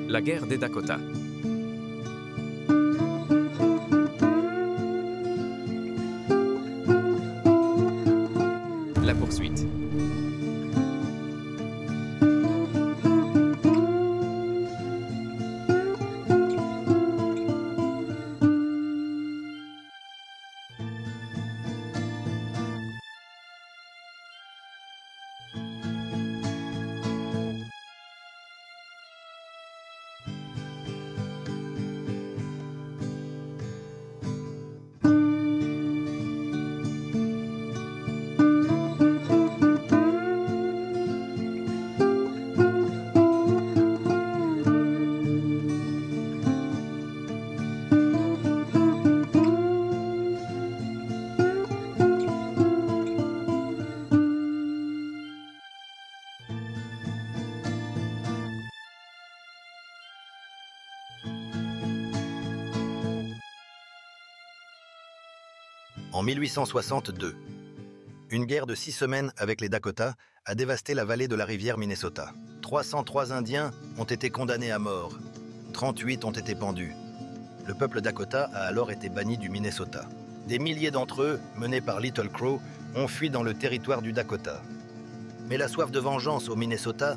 La guerre des Dakota. La poursuite. En 1862, une guerre de 6 semaines avec les Dakota a dévasté la vallée de la rivière Minnesota. 303 Indiens ont été condamnés à mort. 38 ont été pendus. Le peuple Dakota a alors été banni du Minnesota. Des milliers d'entre eux, menés par Little Crow, ont fui dans le territoire du Dakota. Mais la soif de vengeance au Minnesota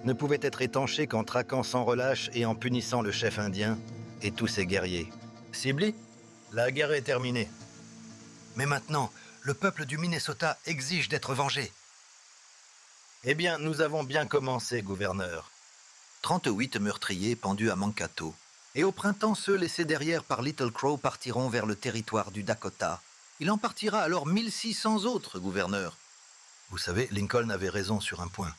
ne pouvait être étanchée qu'en traquant sans relâche et en punissant le chef indien et tous ses guerriers. Sibley, la guerre est terminée. Mais maintenant, le peuple du Minnesota exige d'être vengé. Eh bien, nous avons bien commencé, gouverneur. 38 meurtriers pendus à Mankato. Et au printemps, ceux laissés derrière par Little Crow partiront vers le territoire du Dakota. Il en partira alors 1600 autres, gouverneur. Vous savez, Lincoln avait raison sur un point.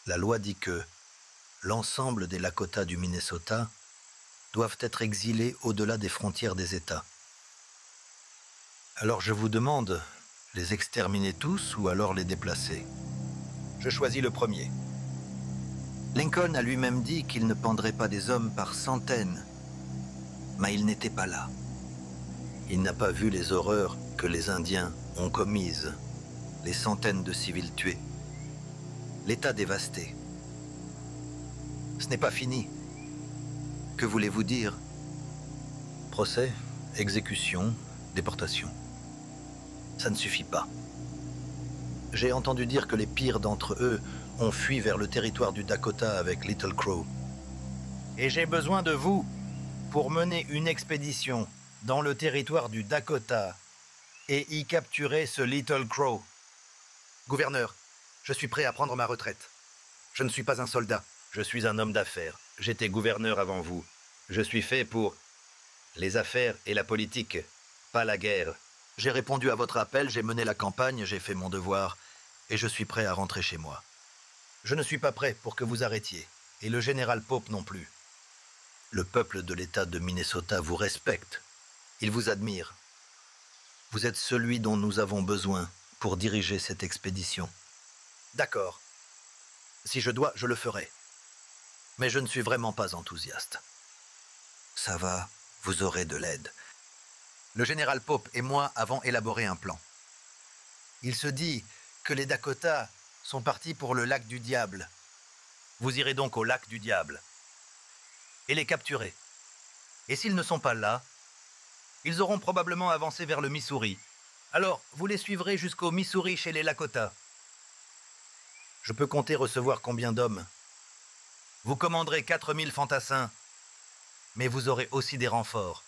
La loi dit que l'ensemble des Lakota du Minnesota doivent être exilés au-delà des frontières des États. Alors je vous demande, les exterminer tous ou alors les déplacer? Je choisis le premier. Lincoln a lui-même dit qu'il ne pendrait pas des hommes par centaines, mais il n'était pas là. Il n'a pas vu les horreurs que les Indiens ont commises, les centaines de civils tués, l'État dévasté. Ce n'est pas fini. Que voulez-vous dire? Procès, exécution, déportation. Ça ne suffit pas. J'ai entendu dire que les pires d'entre eux ont fui vers le territoire du Dakota avec Little Crow. Et j'ai besoin de vous pour mener une expédition dans le territoire du Dakota et y capturer ce Little Crow. Gouverneur, je suis prêt à prendre ma retraite. Je ne suis pas un soldat. Je suis un homme d'affaires. J'étais gouverneur avant vous. Je suis fait pour les affaires et la politique, pas la guerre. J'ai répondu à votre appel, j'ai mené la campagne, j'ai fait mon devoir, et je suis prêt à rentrer chez moi. Je ne suis pas prêt pour que vous arrêtiez, et le général Pope non plus. Le peuple de l'État de Minnesota vous respecte. Il vous admire. Vous êtes celui dont nous avons besoin pour diriger cette expédition. D'accord. Si je dois, je le ferai. Mais je ne suis vraiment pas enthousiaste. Ça va, vous aurez de l'aide. Le général Pope et moi avons élaboré un plan. Il se dit que les Dakota sont partis pour le lac du Diable. Vous irez donc au lac du Diable et les capturer. Et s'ils ne sont pas là, ils auront probablement avancé vers le Missouri. Alors, vous les suivrez jusqu'au Missouri chez les Lakota. Je peux compter recevoir combien d'hommes? Vous commanderez 4000 fantassins, mais vous aurez aussi des renforts.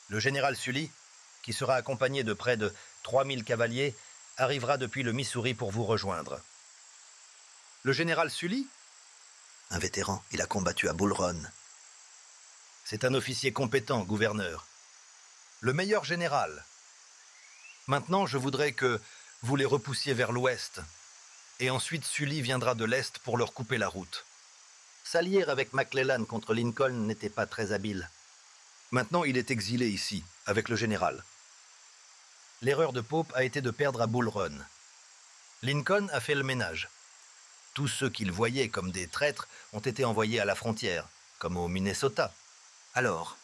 Le général Sully, qui sera accompagné de près de 3000 cavaliers, arrivera depuis le Missouri pour vous rejoindre. Le général Sully? Un vétéran, il a combattu à Bull Run. C'est un officier compétent, gouverneur. Le meilleur général. Maintenant, je voudrais que vous les repoussiez vers l'ouest, et ensuite Sully viendra de l'est pour leur couper la route. S'allier avec McClellan contre Lincoln n'était pas très habile. Maintenant, il est exilé ici, avec le général. L'erreur de Pope a été de perdre à Bull Run. Lincoln a fait le ménage. Tous ceux qu'il voyait comme des traîtres ont été envoyés à la frontière, comme au Minnesota. Alors,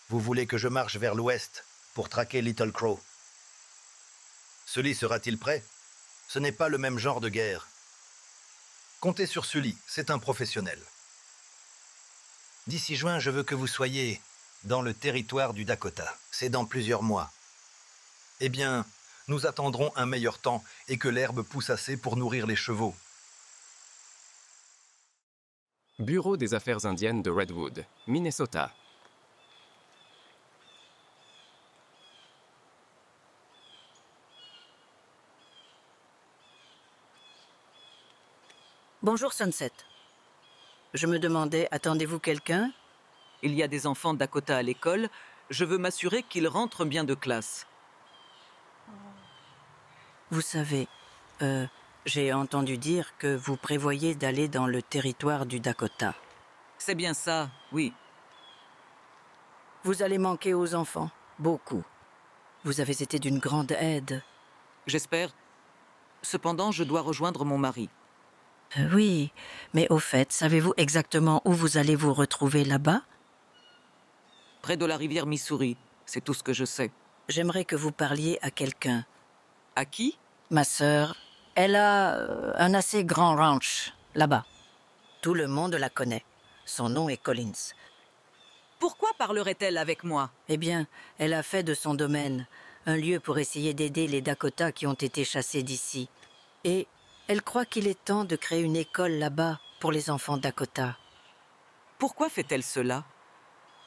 vous voulez que je marche vers l'ouest pour traquer Little Crow? Sully sera-t-il prêt? Ce n'est pas le même genre de guerre. Comptez sur Sully, c'est un professionnel. D'ici juin, je veux que vous soyez dans le territoire du Dakota. C'est dans plusieurs mois. Eh bien, nous attendrons un meilleur temps et que l'herbe pousse assez pour nourrir les chevaux. Bureau des affaires indiennes de Redwood, Minnesota. Bonjour Sunset. Je me demandais, attendez-vous quelqu'un? Il y a des enfants Dakota à l'école. Je veux m'assurer qu'ils rentrent bien de classe. Vous savez, j'ai entendu dire que vous prévoyez d'aller dans le territoire du Dakota. C'est bien ça, oui. Vous allez manquer aux enfants, beaucoup. Vous avez été d'une grande aide. J'espère. Cependant, je dois rejoindre mon mari. Oui, mais au fait, savez-vous exactement où vous allez vous retrouver là-bas? Près de la rivière Missouri, c'est tout ce que je sais. J'aimerais que vous parliez à quelqu'un. À qui? Ma sœur, elle a un assez grand ranch, là-bas. Tout le monde la connaît. Son nom est Collins. Pourquoi parlerait-elle avec moi? Eh bien, elle a fait de son domaine un lieu pour essayer d'aider les Dakota qui ont été chassés d'ici. Et elle croit qu'il est temps de créer une école là-bas pour les enfants Dakota. Pourquoi fait-elle cela?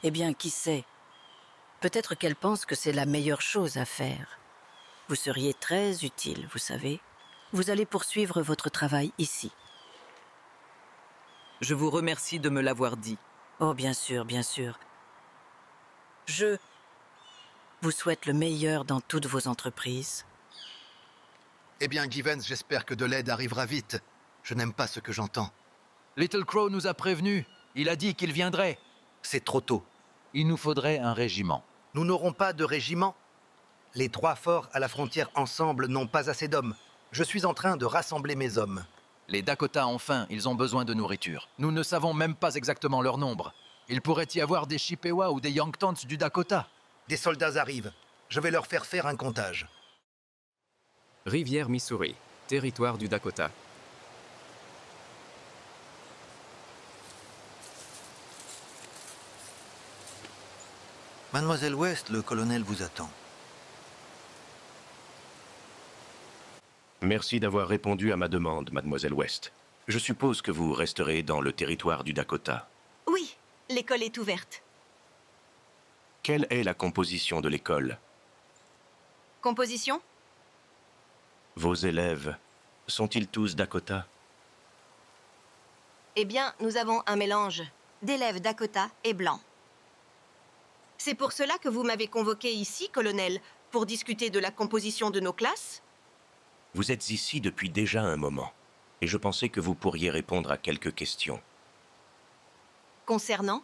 Eh bien, qui sait? Peut-être qu'elle pense que c'est la meilleure chose à faire. Vous seriez très utile, vous savez. Vous allez poursuivre votre travail ici. Je vous remercie de me l'avoir dit. Oh, bien sûr, bien sûr. Je vous souhaite le meilleur dans toutes vos entreprises. Eh bien, Givens, j'espère que de l'aide arrivera vite. Je n'aime pas ce que j'entends. Little Crow nous a prévenus. Il a dit qu'il viendrait. C'est trop tôt. Il nous faudrait un régiment. Nous n'aurons pas de régiment. Les 3 forts à la frontière ensemble n'ont pas assez d'hommes. Je suis en train de rassembler mes hommes. Les Dakota ont faim, ils ont besoin de nourriture. Nous ne savons même pas exactement leur nombre. Il pourrait y avoir des Chippewa ou des Yanktons du Dakota. Des soldats arrivent. Je vais leur faire un comptage. Rivière Missouri, territoire du Dakota. Mademoiselle West, le colonel vous attend. Merci d'avoir répondu à ma demande, mademoiselle West. Je suppose que vous resterez dans le territoire du Dakota. Oui, l'école est ouverte. Quelle est la composition de l'école? Composition? Vos élèves sont-ils tous Dakota? Eh bien, nous avons un mélange d'élèves Dakota et blancs. C'est pour cela que vous m'avez convoqué ici, colonel, pour discuter de la composition de nos classes? Vous êtes ici depuis déjà un moment, et je pensais que vous pourriez répondre à quelques questions. Concernant?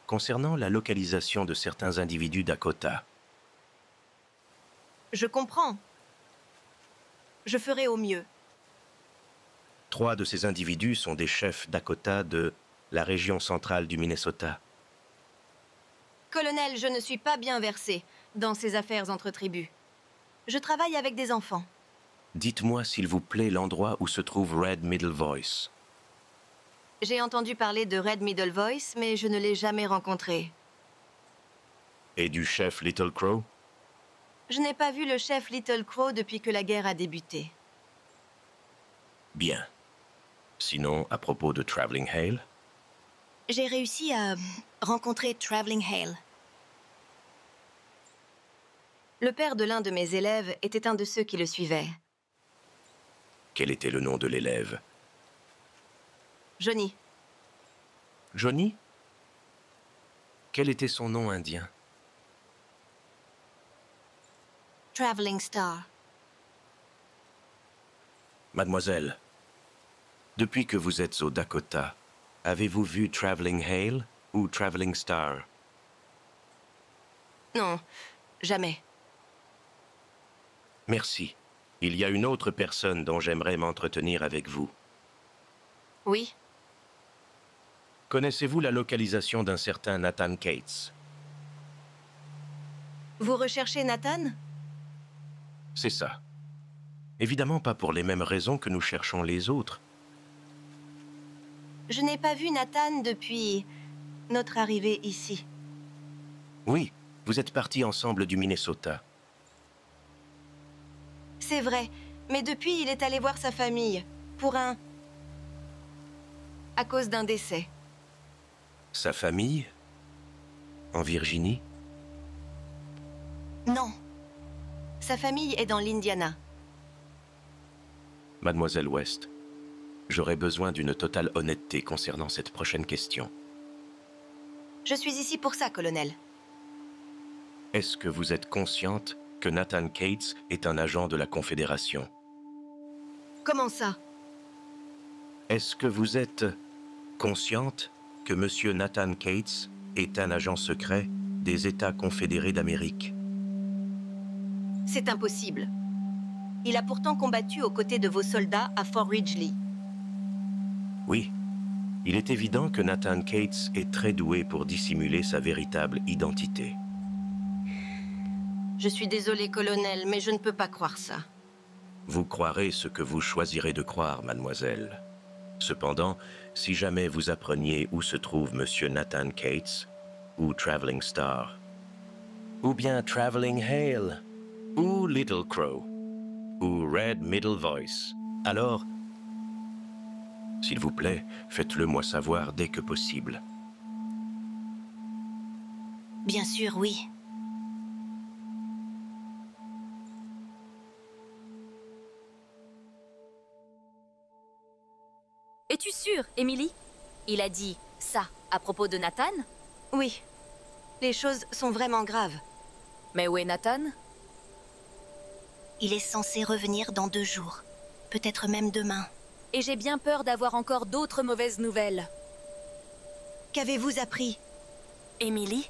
Concernant la localisation de certains individus Dakota. Je comprends. Je ferai au mieux. 3 de ces individus sont des chefs Dakota de la région centrale du Minnesota. Colonel, je ne suis pas bien versée dans ces affaires entre tribus. Je travaille avec des enfants. Dites-moi s'il vous plaît l'endroit où se trouve Red Middle Voice. J'ai entendu parler de Red Middle Voice, mais je ne l'ai jamais rencontré. Et du chef Little Crow? Je n'ai pas vu le chef Little Crow depuis que la guerre a débuté. Bien. Sinon, à propos de Traveling Hale? J'ai réussi à rencontrer Traveling Hale. Le père de l'un de mes élèves était un de ceux qui le suivaient. Quel était le nom de l'élève? Johnny. Johnny? Quel était son nom indien? Traveling Star. Mademoiselle, depuis que vous êtes au Dakota, avez-vous vu Traveling Hale ou Traveling Star? Non, jamais. Merci. Il y a une autre personne dont j'aimerais m'entretenir avec vous. Oui. Connaissez-vous la localisation d'un certain Nathan Cates? Vous recherchez Nathan? C'est ça. Évidemment pas pour les mêmes raisons que nous cherchons les autres. Je n'ai pas vu Nathan depuis notre arrivée ici. Oui, vous êtes partis ensemble du Minnesota. C'est vrai, mais depuis, il est allé voir sa famille. À cause d'un décès. Sa famille? En Virginie? Non. Sa famille est dans l'Indiana. Mademoiselle West, j'aurais besoin d'une totale honnêteté concernant cette prochaine question. Je suis ici pour ça, colonel. Est-ce que vous êtes consciente que Nathan Cates est un agent de la Confédération? Comment ça? Est-ce que vous êtes consciente que Monsieur Nathan Cates est un agent secret des États confédérés d'Amérique? C'est impossible. Il a pourtant combattu aux côtés de vos soldats à Fort Ridgely. Oui. Il est évident que Nathan Cates est très doué pour dissimuler sa véritable identité. Je suis désolée, colonel, mais je ne peux pas croire ça. Vous croirez ce que vous choisirez de croire, mademoiselle. Cependant, si jamais vous appreniez où se trouve Monsieur Nathan Cates, ou Traveling Star, ou bien Traveling Hale, ou Little Crow, ou Red Middle Voice, alors, s'il vous plaît, faites-le moi savoir dès que possible. Bien sûr, oui. Es-tu sûre, Emily? Il a dit ça à propos de Nathan? Oui. Les choses sont vraiment graves. Mais où est Nathan? Il est censé revenir dans 2 jours. Peut-être même demain. Et j'ai bien peur d'avoir encore d'autres mauvaises nouvelles. Qu'avez-vous appris? Emily,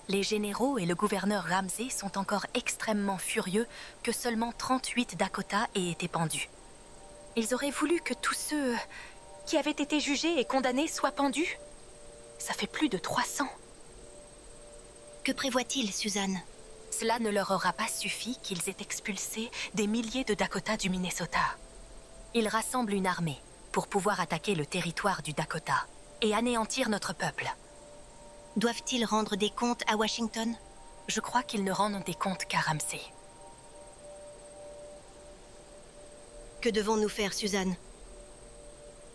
les généraux et le gouverneur Ramsey sont encore extrêmement furieux que seulement 38 Dakota aient été pendus. Ils auraient voulu que tous ceux qui avaient été jugés et condamnés soient pendus. Ça fait plus de 300. Que prévoit-il, Suzanne? Cela ne leur aura pas suffi qu'ils aient expulsé des milliers de Dakota du Minnesota. Ils rassemblent une armée pour pouvoir attaquer le territoire du Dakota et anéantir notre peuple. Doivent-ils rendre des comptes à Washington? Je crois qu'ils ne rendent des comptes qu'à Ramsey. Que devons-nous faire, Suzanne?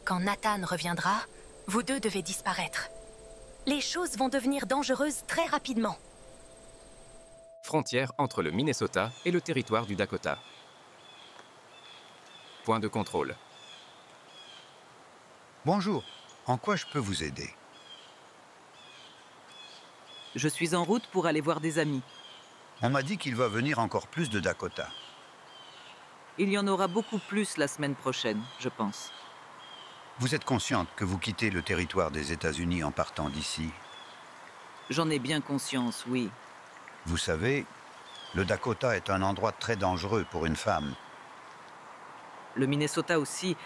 Quand Nathan reviendra, vous deux devez disparaître. Les choses vont devenir dangereuses très rapidement. Frontière entre le Minnesota et le territoire du Dakota. Point de contrôle. Bonjour, en quoi je peux vous aider? Je suis en route pour aller voir des amis. On m'a dit qu'il va venir encore plus de Dakota. Il y en aura beaucoup plus la semaine prochaine, je pense. Vous êtes consciente que vous quittez le territoire des États-Unis en partant d'ici? J'en ai bien conscience, oui. Vous savez, le Dakota est un endroit très dangereux pour une femme. Le Minnesota aussi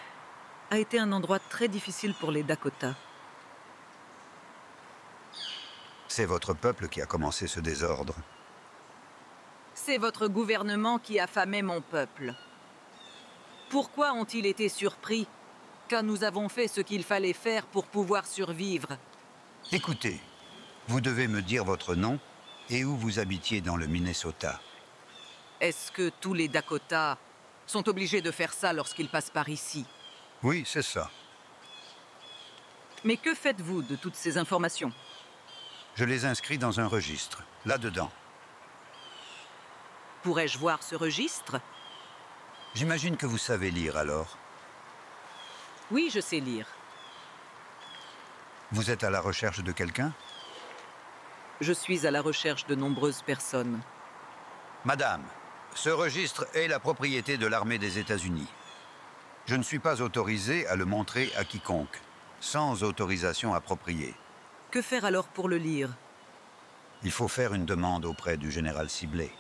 a été un endroit très difficile pour les Dakota. C'est votre peuple qui a commencé ce désordre. C'est votre gouvernement qui affamait mon peuple. Pourquoi ont-ils été surpris quand nous avons fait ce qu'il fallait faire pour pouvoir survivre? Écoutez, vous devez me dire votre nom et où vous habitiez dans le Minnesota. Est-ce que tous les Dakota sont obligés de faire ça lorsqu'ils passent par ici? Oui, c'est ça. Mais que faites-vous de toutes ces informations? Je les inscris dans un registre, là-dedans. Pourrais-je voir ce registre? J'imagine que vous savez lire alors. Oui, je sais lire. Vous êtes à la recherche de quelqu'un? Je suis à la recherche de nombreuses personnes. Madame, ce registre est la propriété de l'armée des États-Unis. Je ne suis pas autorisé à le montrer à quiconque, sans autorisation appropriée. Que faire alors pour le lire? Il faut faire une demande auprès du général Sibley.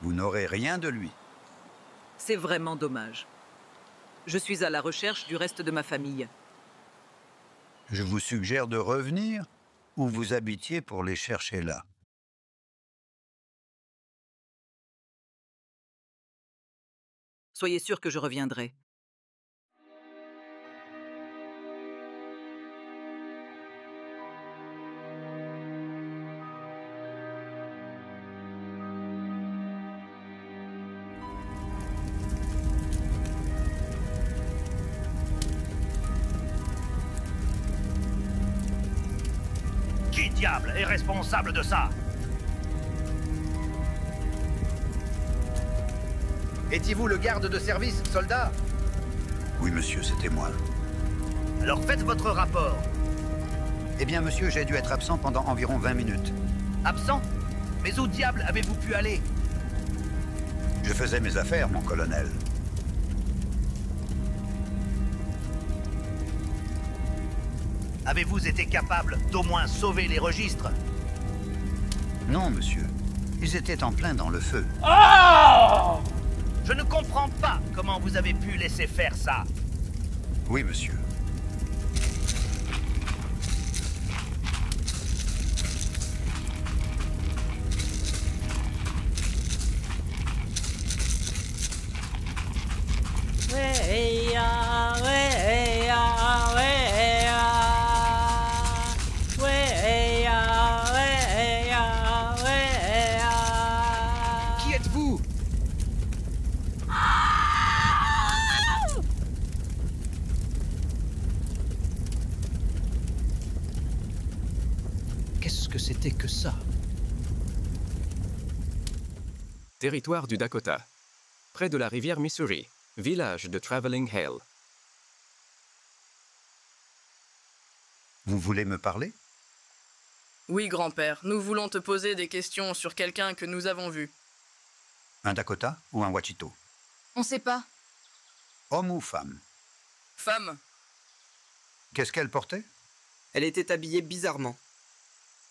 Vous n'aurez rien de lui. C'est vraiment dommage. Je suis à la recherche du reste de ma famille. Je vous suggère de revenir où vous habitiez pour les chercher là. Soyez sûr que je reviendrai. diable est responsable de ça? Étiez-vous le garde de service, soldat? Oui, monsieur, c'était moi. Alors faites votre rapport. Eh bien, monsieur, j'ai dû être absent pendant environ 20 minutes. Absent? Mais où diable avez-vous pu aller? Je faisais mes affaires, mon colonel. Avez-vous été capable d'au moins sauver les registres? Non, monsieur. Ils étaient en plein dans le feu. Je ne comprends pas comment vous avez pu laisser faire ça. Oui, monsieur. Qui êtes-vous? Qu'est-ce que c'était que ça? Territoire du Dakota. Près de la rivière Missouri. Village de Traveling Hale. Vous voulez me parler? Oui, grand-père, nous voulons te poser des questions sur quelqu'un que nous avons vu. Un Dakota ou un Wachito? On sait pas. Homme ou femme? Femme, Qu'est-ce qu'elle portait? Elle était habillée bizarrement.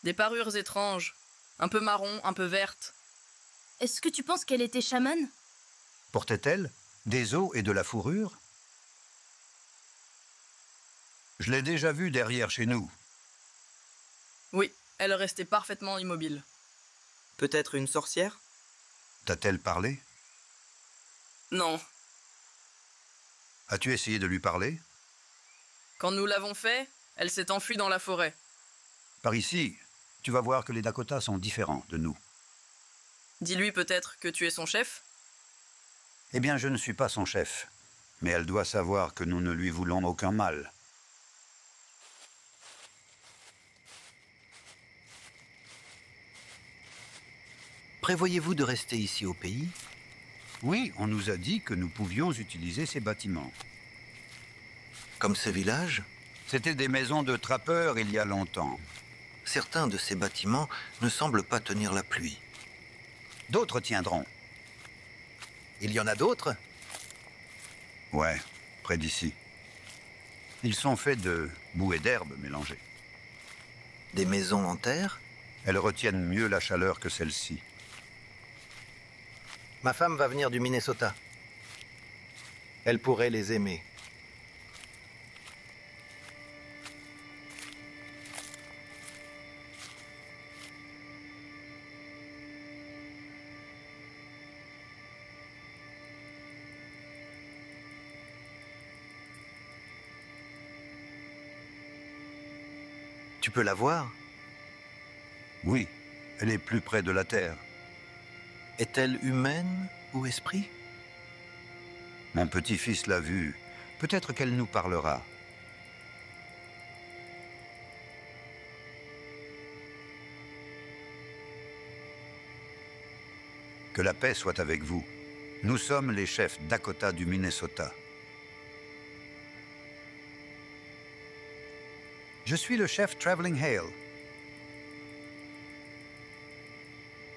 des parures étranges, un peu marron, un peu verte. Est-ce que tu penses qu'elle était chamane? Portait-elle des os et de la fourrure? Je l'ai déjà vue derrière chez nous. Oui, elle restait parfaitement immobile. Peut-être une sorcière? T'a-t-elle parlé? Non, As-tu essayé de lui parler? quand nous l'avons fait, elle s'est enfuie dans la forêt. Par ici, tu vas voir que les Dakotas sont différents de nous. Dis-lui peut-être que tu es son chef? Eh bien, je ne suis pas son chef. Mais elle doit savoir que nous ne lui voulons aucun mal. Prévoyez-vous de rester ici au pays? Oui, on nous a dit que nous pouvions utiliser ces bâtiments. Comme ce village, C'étaient des maisons de trappeurs il y a longtemps. certains de ces bâtiments ne semblent pas tenir la pluie. D'autres tiendront. Il y en a d'autres? Ouais, près d'ici. Ils sont faits de boue et d'herbe mélangées. Des maisons en terre? Elles retiennent mieux la chaleur que celle-ci. Ma femme va venir du Minnesota. Elle pourrait les aimer. Tu peux la voir? Oui, elle est plus près de la terre. Est-elle humaine ou esprit? Mon petit-fils l'a vue. Peut-être qu'elle nous parlera. Que la paix soit avec vous. Nous sommes les chefs Dakota du Minnesota. Je suis le chef Traveling Hale.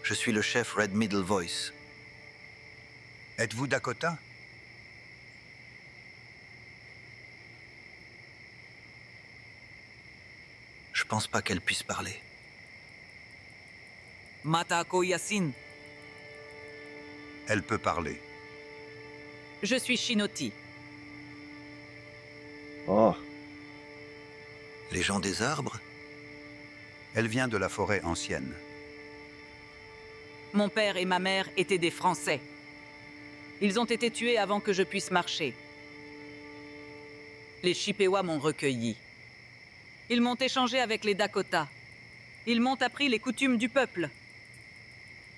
Je suis le chef Red Middle Voice. Êtes-vous Dakota? Je pense pas qu'elle puisse parler. Matako Yasin, Elle peut parler. je suis Shinoti. Les gens des arbres? Elle vient de la forêt ancienne. Mon père et ma mère étaient des Français. Ils ont été tués avant que je puisse marcher. Les Chippewas m'ont recueilli. Ils m'ont échangé avec les Dakota. Ils m'ont appris les coutumes du peuple.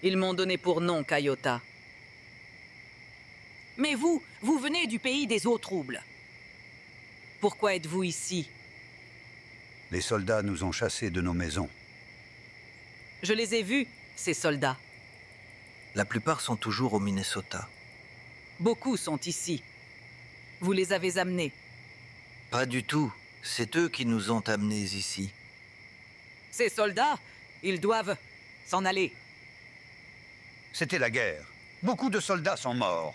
Ils m'ont donné pour nom Kayota. Mais vous venez du pays des eaux troubles. Pourquoi êtes-vous ici? Les soldats nous ont chassés de nos maisons. Je les ai vus, ces soldats. La plupart sont toujours au Minnesota. Beaucoup sont ici. Vous les avez amenés. Pas du tout. C'est eux qui nous ont amenés ici. Ces soldats, ils doivent s'en aller. C'était la guerre. Beaucoup de soldats sont morts.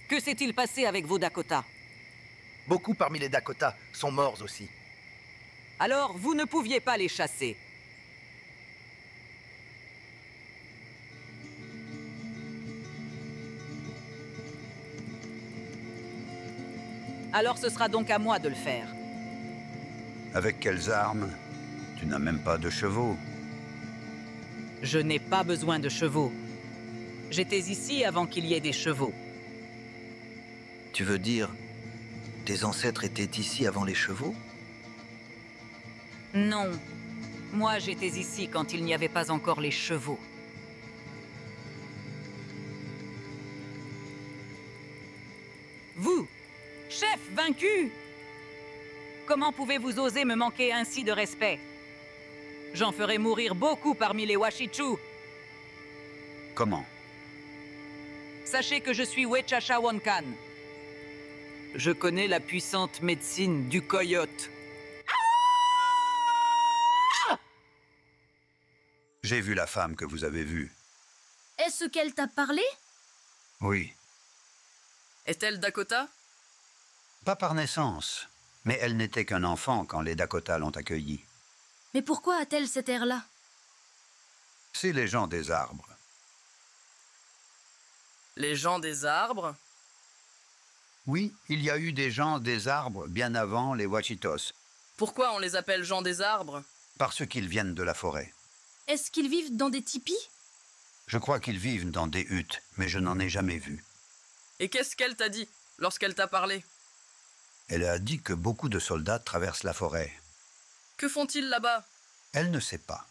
Que s'est-il passé avec vos Dakota? Beaucoup parmi les Dakota sont morts aussi. Alors, vous ne pouviez pas les chasser. Alors ce sera donc à moi de le faire. Avec quelles armes? Tu n'as même pas de chevaux. Je n'ai pas besoin de chevaux. J'étais ici avant qu'il y ait des chevaux. Tu veux dire, tes ancêtres étaient ici avant les chevaux? Non. Moi, j'étais ici quand il n'y avait pas encore les chevaux. Vous, chef vaincu! Comment pouvez-vous oser me manquer ainsi de respect? J'en ferai mourir beaucoup parmi les Washichu. Comment? Sachez que je suis Wechachawankan. Je connais la puissante médecine du coyote. J'ai vu la femme que vous avez vue. Est-ce qu'elle t'a parlé? Oui. Est-elle Dakota? Pas par naissance, mais elle n'était qu'un enfant quand les Dakota l'ont accueillie. Mais pourquoi a-t-elle cet air-là? C'est les gens des arbres. Les gens des arbres? Oui, il y a eu des gens des arbres bien avant les Wachitos. Pourquoi on les appelle gens des arbres? Parce qu'ils viennent de la forêt. Est-ce qu'ils vivent dans des tipis? Je crois qu'ils vivent dans des huttes, mais je n'en ai jamais vu. Et qu'est-ce qu'elle t'a dit lorsqu'elle t'a parlé? Elle a dit que beaucoup de soldats traversent la forêt. Que font-ils là-bas? Elle ne sait pas.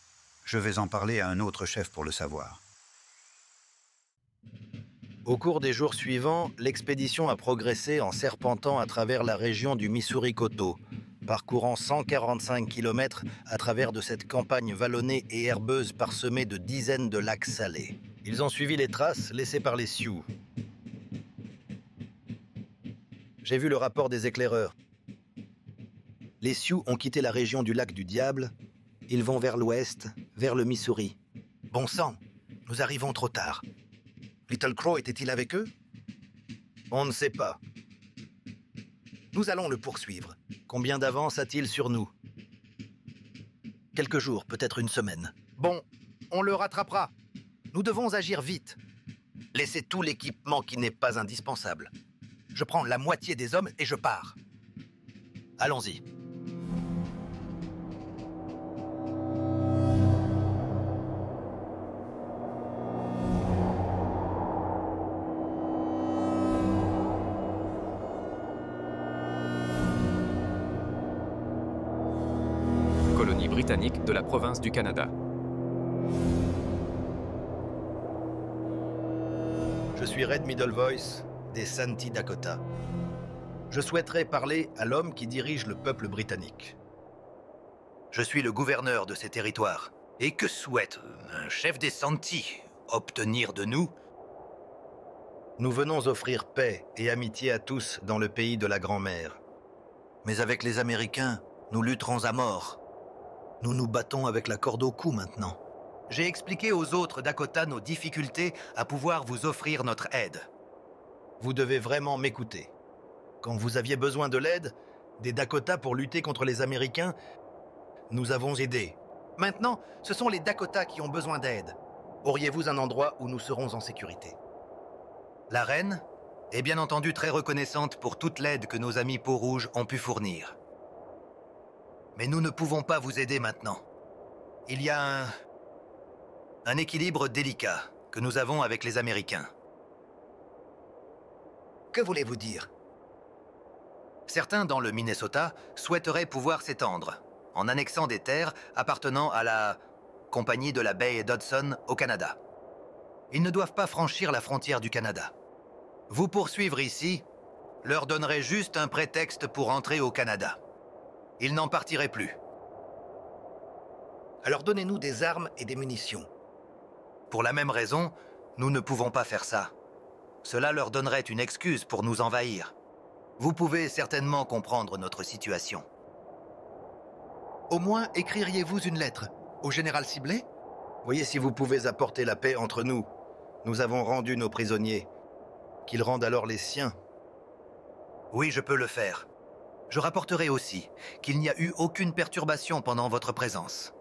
Je vais en parler à un autre chef pour le savoir. Au cours des jours suivants, l'expédition a progressé en serpentant à travers la région du Missouri-Coteau, parcourant 145 km à travers de cette campagne vallonnée et herbeuse parsemée de dizaines de lacs salés. Ils ont suivi les traces laissées par les Sioux. J'ai vu le rapport des éclaireurs. Les Sioux ont quitté la région du lac du Diable. Ils vont vers l'ouest, vers le Missouri. Bon sang, nous arrivons trop tard. Little Crow était-il avec eux? On ne sait pas. Nous allons le poursuivre. Combien d'avance a-t-il sur nous? Quelques jours, peut-être une semaine. Bon, on le rattrapera. Nous devons agir vite. Laissez tout l'équipement qui n'est pas indispensable. Je prends la moitié des hommes et je pars. Allons-y. Colonie britannique de la province du Canada. Je suis Red Middle Voice des Santi Dakota. Je souhaiterais parler à l'homme qui dirige le peuple britannique. Je suis le gouverneur de ces territoires. Et que souhaite un chef des Santi obtenir de nous? Nous venons offrir paix et amitié à tous dans le pays de la grand-mère. Mais avec les Américains, nous lutterons à mort. Nous nous battons avec la corde au cou maintenant. J'ai expliqué aux autres Dakota nos difficultés à pouvoir vous offrir notre aide. Vous devez vraiment m'écouter. Quand vous aviez besoin de l'aide, des Dakota pour lutter contre les Américains, nous avons aidé. Maintenant, ce sont les Dakota qui ont besoin d'aide. Auriez-vous un endroit où nous serons en sécurité? La reine est bien entendu très reconnaissante pour toute l'aide que nos amis Peau-Rouge ont pu fournir. Mais nous ne pouvons pas vous aider maintenant. Il y a un équilibre délicat que nous avons avec les Américains. Que voulez-vous dire? Certains dans le Minnesota souhaiteraient pouvoir s'étendre, en annexant des terres appartenant à la Compagnie de la baie d'Hudson au Canada. Ils ne doivent pas franchir la frontière du Canada. Vous poursuivre ici leur donnerait juste un prétexte pour entrer au Canada. Ils n'en partiraient plus. Alors donnez-nous des armes et des munitions. Pour la même raison, nous ne pouvons pas faire ça. Cela leur donnerait une excuse pour nous envahir. Vous pouvez certainement comprendre notre situation. Au moins, écririez-vous une lettre au général ciblé? Voyez si vous pouvez apporter la paix entre nous. Nous avons rendu nos prisonniers. Qu'ils rendent alors les siens. Oui, je peux le faire. Je rapporterai aussi qu'il n'y a eu aucune perturbation pendant votre présence.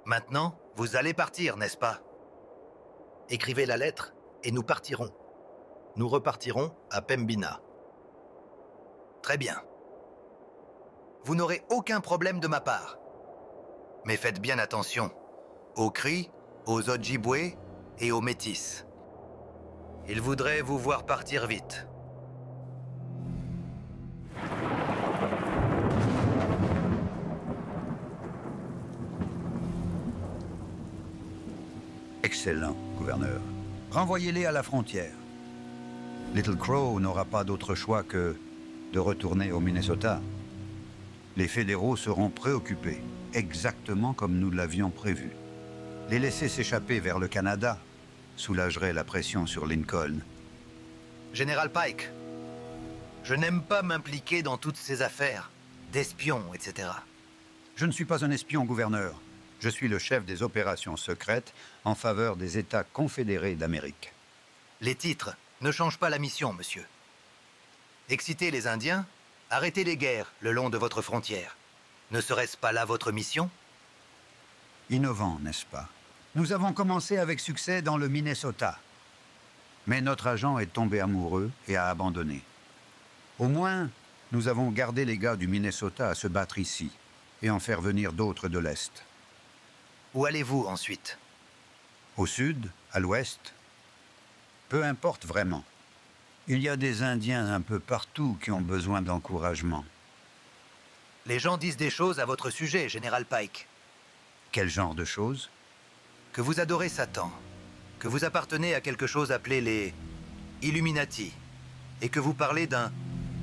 Maintenant, vous allez partir, n'est-ce pas? Écrivez la lettre et nous partirons. Nous repartirons à Pembina. Très bien. Vous n'aurez aucun problème de ma part. Mais faites bien attention aux Cris, aux Ojibwe et aux Métis. Ils voudraient vous voir partir vite. Excellent, gouverneur. Renvoyez-les à la frontière. Little Crow n'aura pas d'autre choix que de retourner au Minnesota. Les fédéraux seront préoccupés, exactement comme nous l'avions prévu. Les laisser s'échapper vers le Canada soulagerait la pression sur Lincoln. Général Pike, je n'aime pas m'impliquer dans toutes ces affaires, d'espions, etc. Je ne suis pas un espion, gouverneur. Je suis le chef des opérations secrètes en faveur des États confédérés d'Amérique. Les titres ne changent pas la mission, monsieur. Exciter les Indiens, arrêter les guerres le long de votre frontière. Ne serait-ce pas là votre mission? Innovant, n'est-ce pas? Nous avons commencé avec succès dans le Minnesota. Mais notre agent est tombé amoureux et a abandonné. Au moins, nous avons gardé les gars du Minnesota à se battre ici et en faire venir d'autres de l'Est. Où allez-vous ensuite? Au sud, à l'ouest? Peu importe vraiment. Il y a des Indiens un peu partout qui ont besoin d'encouragement. Les gens disent des choses à votre sujet, Général Pike. Quel genre de choses? Que vous adorez Satan, que vous appartenez à quelque chose appelé les Illuminati, et que vous parlez d'un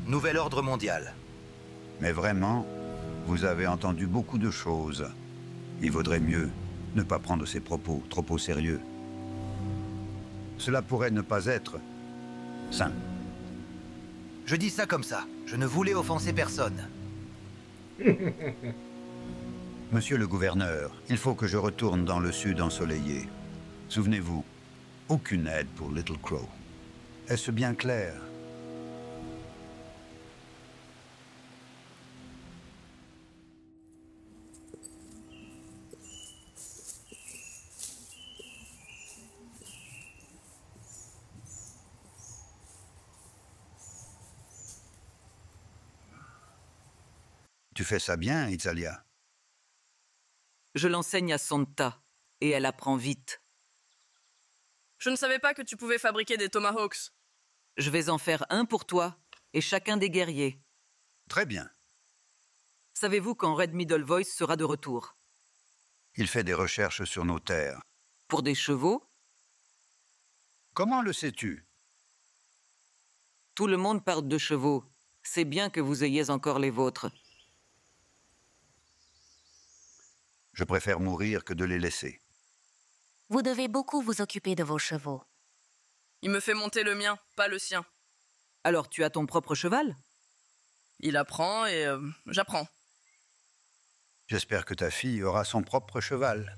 nouvel ordre mondial. Mais vraiment, vous avez entendu beaucoup de choses. Il vaudrait mieux ne pas prendre ces propos trop au sérieux. Cela pourrait ne pas être sain. Je dis ça comme ça. Je ne voulais offenser personne. Monsieur le gouverneur, il faut que je retourne dans le sud ensoleillé. Souvenez-vous, aucune aide pour Little Crow. Est-ce bien clair? Tu fais ça bien, Italia. Je l'enseigne à Sonta, et elle apprend vite. Je ne savais pas que tu pouvais fabriquer des Tomahawks. Je vais en faire un pour toi, et chacun des guerriers. Très bien. Savez-vous quand Red Middle Voice sera de retour? Il fait des recherches sur nos terres. Pour des chevaux? Comment le sais-tu? Tout le monde parle de chevaux. C'est bien que vous ayez encore les vôtres. Je préfère mourir que de les laisser. Vous devez beaucoup vous occuper de vos chevaux. Il me fait monter le mien, pas le sien. Alors tu as ton propre cheval? Il apprend et j'apprends. J'espère que ta fille aura son propre cheval.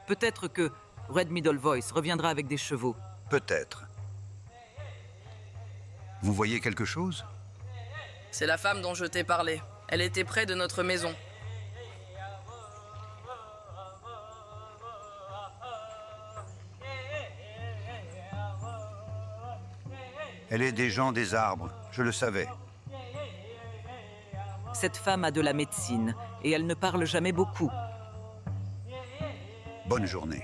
Peut-être que Red Middle Voice reviendra avec des chevaux. Peut-être. Vous voyez quelque chose? C'est la femme dont je t'ai parlé. Elle était près de notre maison. Elle est des gens des arbres, je le savais. Cette femme a de la médecine, et elle ne parle jamais beaucoup. Bonne journée.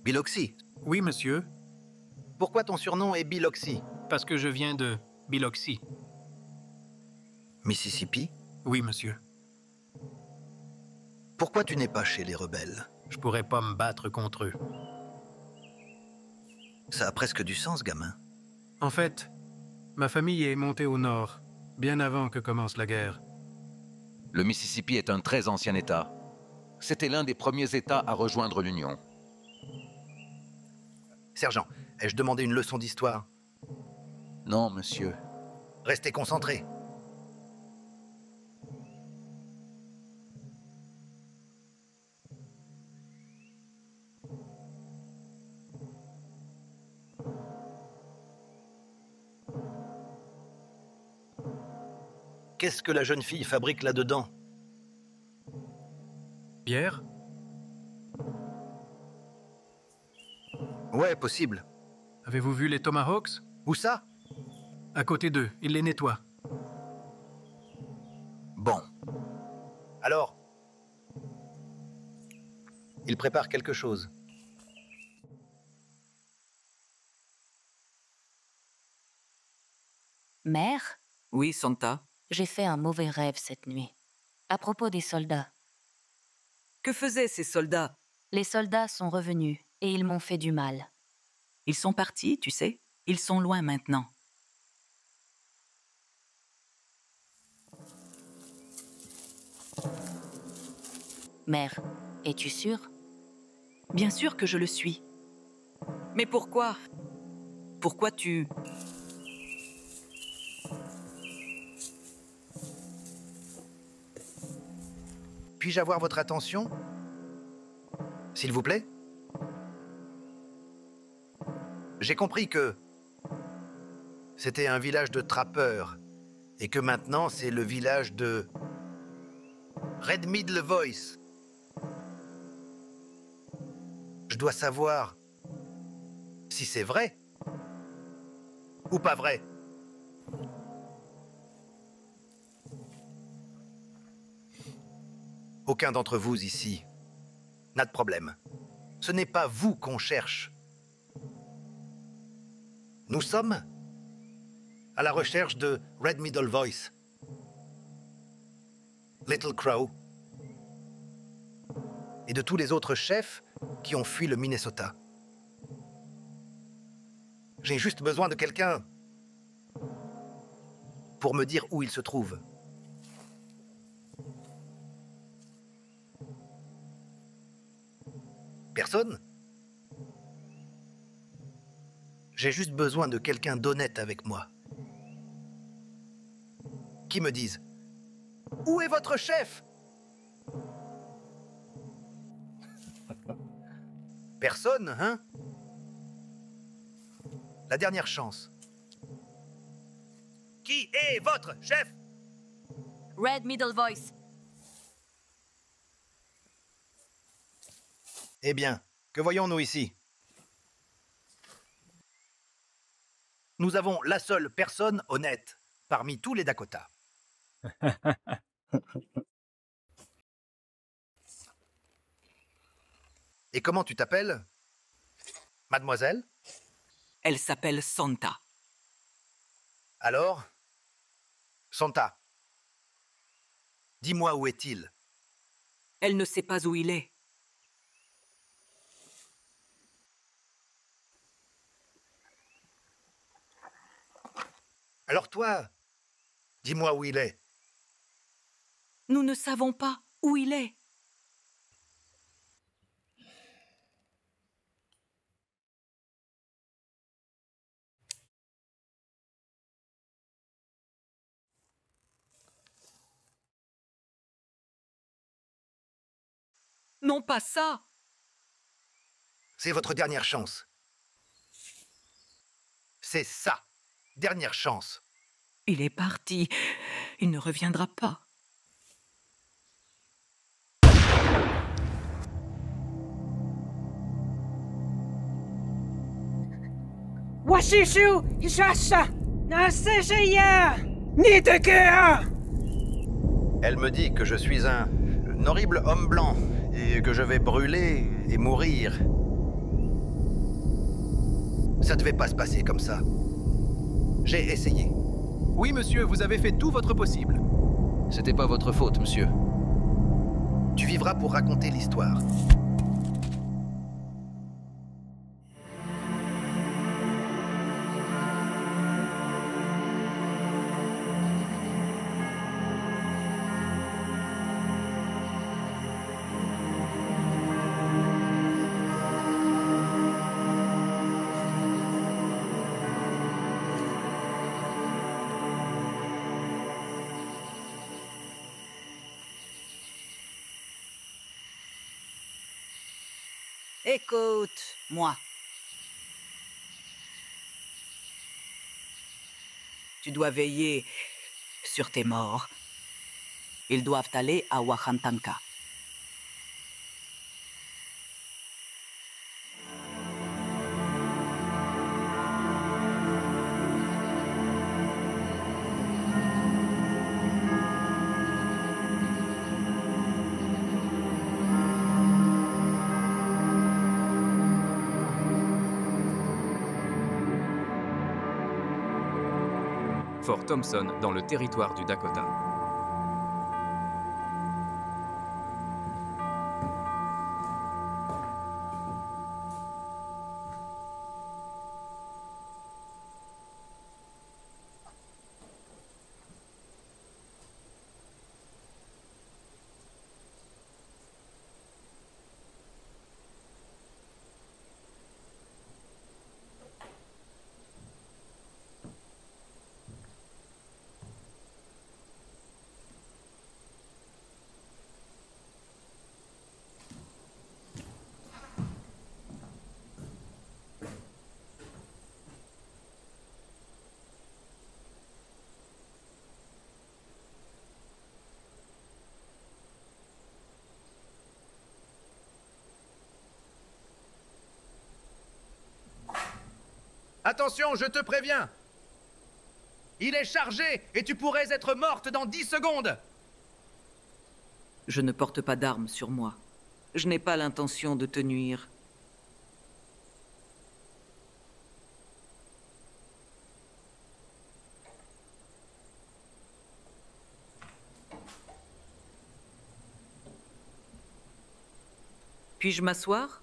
Biloxi? Oui, monsieur. Pourquoi ton surnom est Biloxi? Parce que je viens de Biloxi. Mississippi? Oui, monsieur. Pourquoi tu n'es pas chez les rebelles? Je pourrais pas me battre contre eux. Ça a presque du sens, gamin. En fait, ma famille est montée au nord, bien avant que commence la guerre. Le Mississippi est un très ancien État. C'était l'un des premiers États à rejoindre l'Union. Sergent, ai-je demandé une leçon d'histoire? Non, monsieur. Restez concentrés. Qu'est-ce que la jeune fille fabrique là-dedans? Bière? Ouais, possible. Avez-vous vu les Tomahawks? Où ça? À côté d'eux, ils les nettoient. Bon. Alors? Il prépare quelque chose. Mère? Oui, Santa. J'ai fait un mauvais rêve cette nuit. À propos des soldats. Que faisaient ces soldats? Les soldats sont revenus et ils m'ont fait du mal. Ils sont partis, tu sais. Ils sont loin maintenant. Mère, es-tu sûre? Bien sûr que je le suis. Mais pourquoi? Pourquoi tu... Puis-je avoir votre attention? S'il vous plaît? J'ai compris que c'était un village de trappeurs et que maintenant c'est le village de Red Middle Voice. Je dois savoir si c'est vrai ou pas vrai. Aucun d'entre vous ici n'a de problème. Ce n'est pas vous qu'on cherche. Nous sommes à la recherche de Red Middle Voice, Little Crow et de tous les autres chefs qui ont fui le Minnesota. J'ai juste besoin de quelqu'un pour me dire où il se trouve. Personne? J'ai juste besoin de quelqu'un d'honnête avec moi. Qui me dise « Où est votre chef ?» Personne, hein? La dernière chance. Qui est votre chef? Red Middle Voice. Eh bien, que voyons-nous ici? Nous avons la seule personne honnête parmi tous les Dakota. Et comment tu t'appelles? Mademoiselle? Elle s'appelle Santa. Alors? Santa, dis-moi où est-il? Elle ne sait pas où il est. Alors toi, dis-moi où il est. Nous ne savons pas où il est. Non, pas ça. C'est votre dernière chance. C'est ça. Dernière chance. Il est parti. Il ne reviendra pas. Washishu Hishasha Nasejeya Nitekea. Elle me dit que je suis un horrible homme blanc et que je vais brûler et mourir. Ça devait pas se passer comme ça. J'ai essayé. Oui, monsieur, vous avez fait tout votre possible. C'était pas votre faute, monsieur. Tu vivras pour raconter l'histoire. Écoute, moi. Tu dois veiller sur tes morts. Ils doivent aller à Wakantanka. Fort Thompson, dans le territoire du Dakota. Attention, je te préviens. Il est chargé et tu pourrais être morte dans 10 secondes. Je ne porte pas d'armes sur moi. Je n'ai pas l'intention de te nuire. Puis-je m'asseoir ?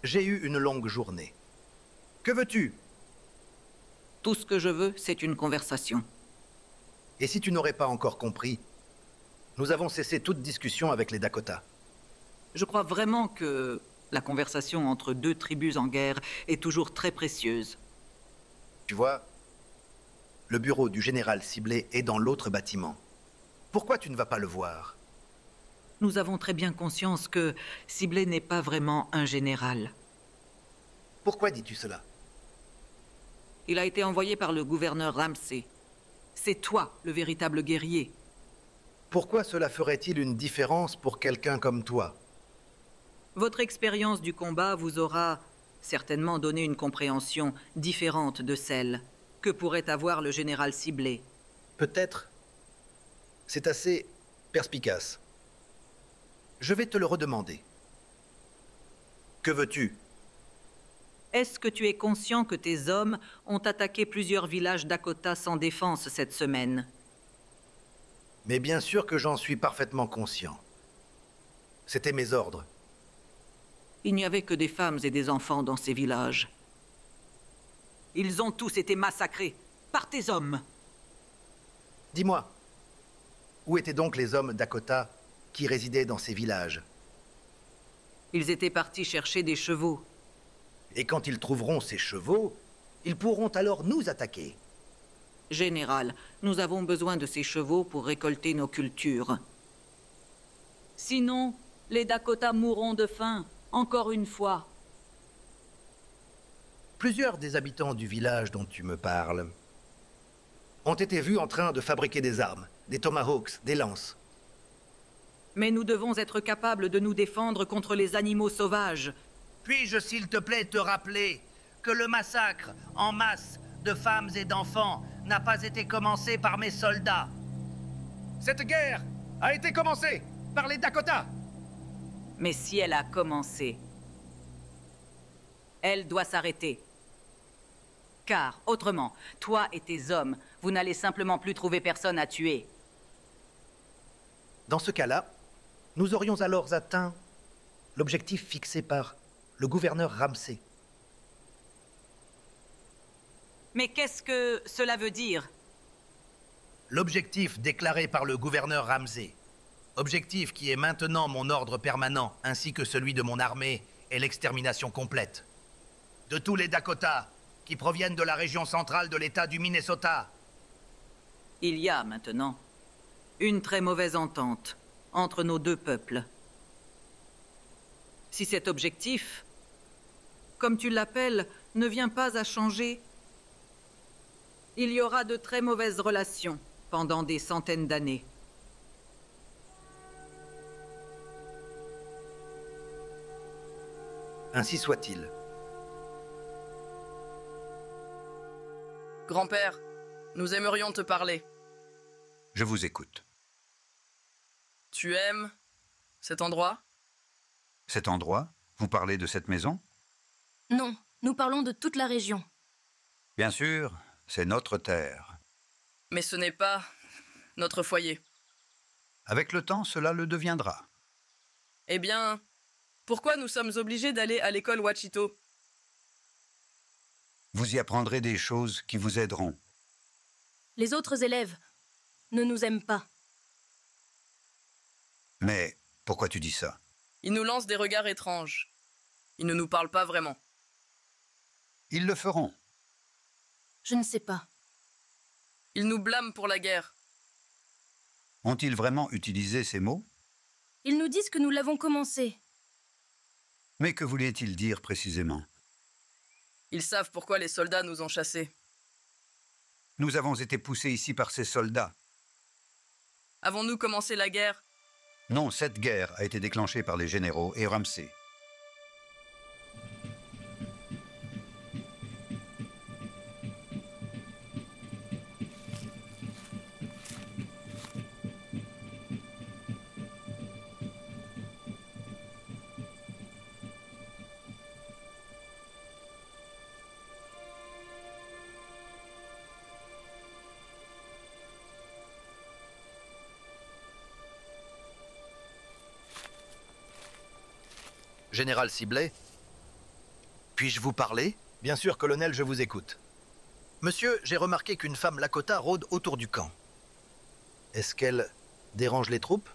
J'ai eu une longue journée. Que veux-tu? Tout ce que je veux, c'est une conversation. Et si tu n'aurais pas encore compris, nous avons cessé toute discussion avec les Dakota. Je crois vraiment que la conversation entre deux tribus en guerre est toujours très précieuse. Tu vois, le bureau du général Sibley est dans l'autre bâtiment. Pourquoi tu ne vas pas le voir? Nous avons très bien conscience que Sibley n'est pas vraiment un général. Pourquoi dis-tu cela? Il a été envoyé par le gouverneur Ramsey. C'est toi, le véritable guerrier. Pourquoi cela ferait-il une différence pour quelqu'un comme toi? Votre expérience du combat vous aura certainement donné une compréhension différente de celle que pourrait avoir le général Sibley. Peut-être. C'est assez perspicace. Je vais te le redemander. Que veux-tu? Est-ce que tu es conscient que tes hommes ont attaqué plusieurs villages Dakota sans défense cette semaine? Mais bien sûr que j'en suis parfaitement conscient. C'était mes ordres. Il n'y avait que des femmes et des enfants dans ces villages. Ils ont tous été massacrés par tes hommes. Dis-moi, où étaient donc les hommes Dakota qui résidaient dans ces villages? Ils étaient partis chercher des chevaux. Et quand ils trouveront ces chevaux, ils pourront alors nous attaquer. Général, nous avons besoin de ces chevaux pour récolter nos cultures. Sinon, les Dakota mourront de faim, encore une fois. Plusieurs des habitants du village dont tu me parles ont été vus en train de fabriquer des armes, des tomahawks, des lances. Mais nous devons être capables de nous défendre contre les animaux sauvages. Puis-je, s'il te plaît, te rappeler que le massacre en masse de femmes et d'enfants n'a pas été commencé par mes soldats? Cette guerre a été commencée par les Dakota. Mais si elle a commencé, elle doit s'arrêter. Car, autrement, toi et tes hommes, vous n'allez simplement plus trouver personne à tuer. Dans ce cas-là, nous aurions alors atteint l'objectif fixé par le gouverneur Ramsay. Mais qu'est-ce que cela veut dire? L'objectif déclaré par le gouverneur Ramsay, objectif qui est maintenant mon ordre permanent, ainsi que celui de mon armée, est l'extermination complète de tous les Dakota qui proviennent de la région centrale de l'État du Minnesota. Il y a maintenant une très mauvaise entente entre nos deux peuples. Si cet objectif, comme tu l'appelles, ne vient pas à changer, il y aura de très mauvaises relations pendant des centaines d'années. Ainsi soit-il. Grand-père, nous aimerions te parler. Je vous écoute. Tu aimes cet endroit? Cet endroit? Vous parlez de cette maison? Non, nous parlons de toute la région. Bien sûr, c'est notre terre. Mais ce n'est pas notre foyer. Avec le temps, cela le deviendra. Eh bien, pourquoi nous sommes obligés d'aller à l'école Wachito? Vous y apprendrez des choses qui vous aideront. Les autres élèves ne nous aiment pas. Mais pourquoi tu dis ça? Ils nous lancent des regards étranges. Ils ne nous parlent pas vraiment. Ils le feront. Je ne sais pas. Ils nous blâment pour la guerre. Ont-ils vraiment utilisé ces mots? Ils nous disent que nous l'avons commencé. Mais que voulaient-ils dire précisément? Ils savent pourquoi les soldats nous ont chassés. Nous avons été poussés ici par ces soldats. Avons-nous commencé la guerre? Non, cette guerre a été déclenchée par les généraux et Ramsay. Général Sibley, puis-je vous parler? Bien sûr, colonel, je vous écoute. Monsieur, j'ai remarqué qu'une femme Lakota rôde autour du camp. Est-ce qu'elle dérange les troupes?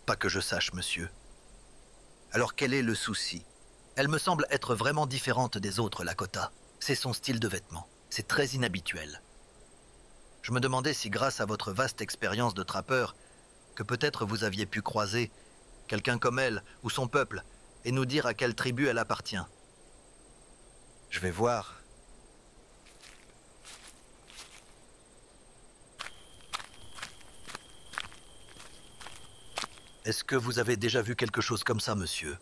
Pas que je sache, monsieur. Alors quel est le souci? Elle me semble être vraiment différente des autres Lakota. C'est son style de vêtements. C'est très inhabituel. Je me demandais si grâce à votre vaste expérience de trappeur, que peut-être vous aviez pu croiser quelqu'un comme elle ou son peuple, et nous dire à quelle tribu elle appartient. Je vais voir. Est-ce que vous avez déjà vu quelque chose comme ça, monsieur?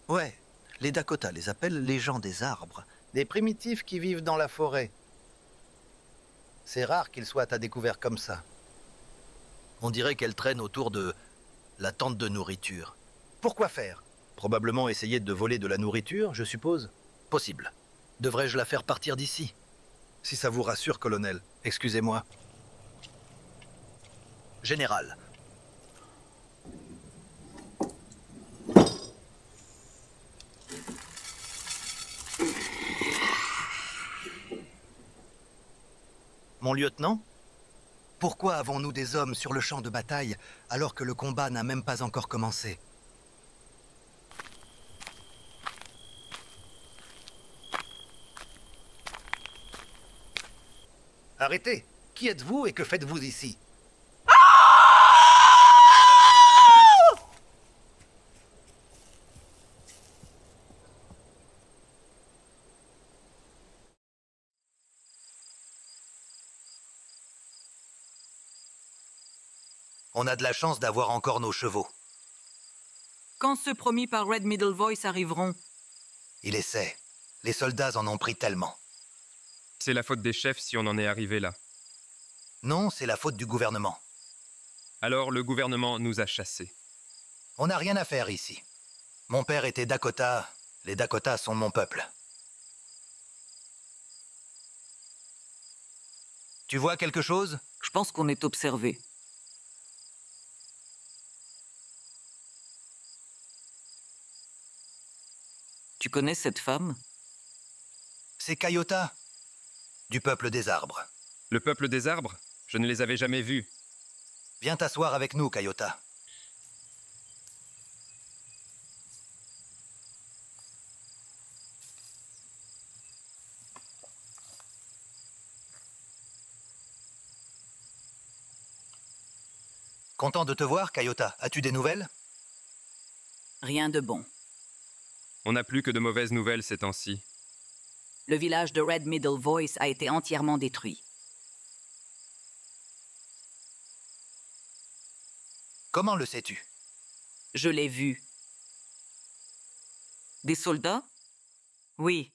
Ouais, les Dakota les appellent les gens des arbres. Des primitifs qui vivent dans la forêt. C'est rare qu'ils soient à découvert comme ça. On dirait qu'elle traîne autour de la tente de nourriture. Pourquoi faire? Probablement essayer de voler de la nourriture, je suppose. Possible. Devrais-je la faire partir d'ici? Si ça vous rassure, colonel. Excusez-moi. Général. Mon lieutenant? Pourquoi avons-nous des hommes sur le champ de bataille alors que le combat n'a même pas encore commencé? Arrêtez! Qui êtes-vous et que faites-vous ici? On a de la chance d'avoir encore nos chevaux. Quand ceux promis par Red Middle Voice arriveront? Il essaie. Les soldats en ont pris tellement. C'est la faute des chefs si on en est arrivé là. Non, c'est la faute du gouvernement. Alors le gouvernement nous a chassés. On n'a rien à faire ici. Mon père était Dakota. Les Dakotas sont mon peuple. Tu vois quelque chose? Je pense qu'on est observé. Tu connais cette femme? C'est Kayota, du peuple des arbres. Le peuple des arbres? Je ne les avais jamais vus. Viens t'asseoir avec nous, Kayota. Content de te voir, Kayota. As-tu des nouvelles? Rien de bon. On n'a plus que de mauvaises nouvelles ces temps-ci. Le village de Red Middle Voice a été entièrement détruit. Comment le sais-tu? Je l'ai vu. Des soldats? Oui.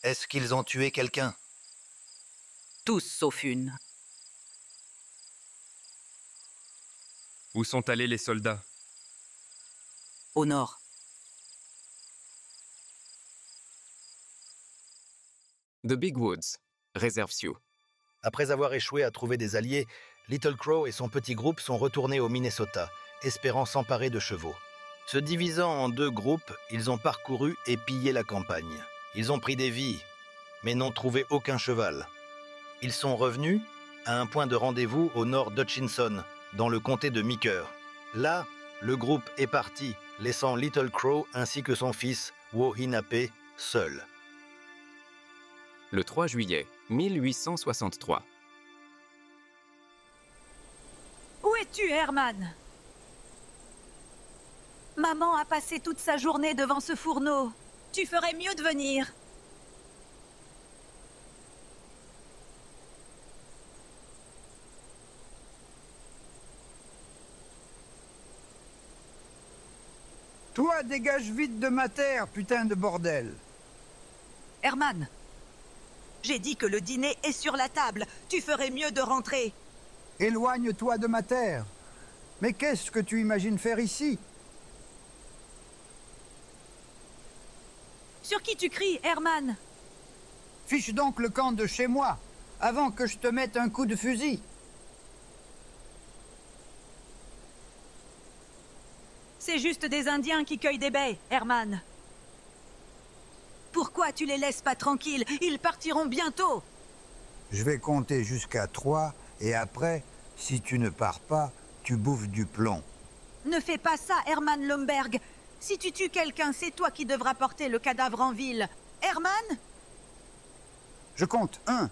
Est-ce qu'ils ont tué quelqu'un? Tous sauf une. Où sont allés les soldats? Au nord. The Big Woods, réserve Sioux. Après avoir échoué à trouver des alliés, Little Crow et son petit groupe sont retournés au Minnesota, espérant s'emparer de chevaux. Se divisant en 2 groupes, ils ont parcouru et pillé la campagne. Ils ont pris des vies, mais n'ont trouvé aucun cheval. Ils sont revenus à un point de rendez-vous au nord d'Hutchinson, dans le comté de Meeker. Là, le groupe est parti, laissant Little Crow ainsi que son fils, Wohinape, seuls. Le 3 juillet 1863. Où es-tu, Herman? Maman a passé toute sa journée devant ce fourneau. Tu ferais mieux de venir. Toi, dégage vite de ma terre, putain de bordel. Herman, j'ai dit que le dîner est sur la table. Tu ferais mieux de rentrer. Éloigne-toi de ma terre. Mais qu'est-ce que tu imagines faire ici? Sur qui tu cries, Herman? Fiche donc le camp de chez moi, avant que je te mette un coup de fusil. C'est juste des Indiens qui cueillent des baies, Herman. Pourquoi tu les laisses pas tranquilles? Ils partiront bientôt. Je vais compter jusqu'à 3, et après, si tu ne pars pas, tu bouffes du plomb. Ne fais pas ça, Herman Lomberg. Si tu tues quelqu'un, c'est toi qui devras porter le cadavre en ville. Herman? Je compte 1.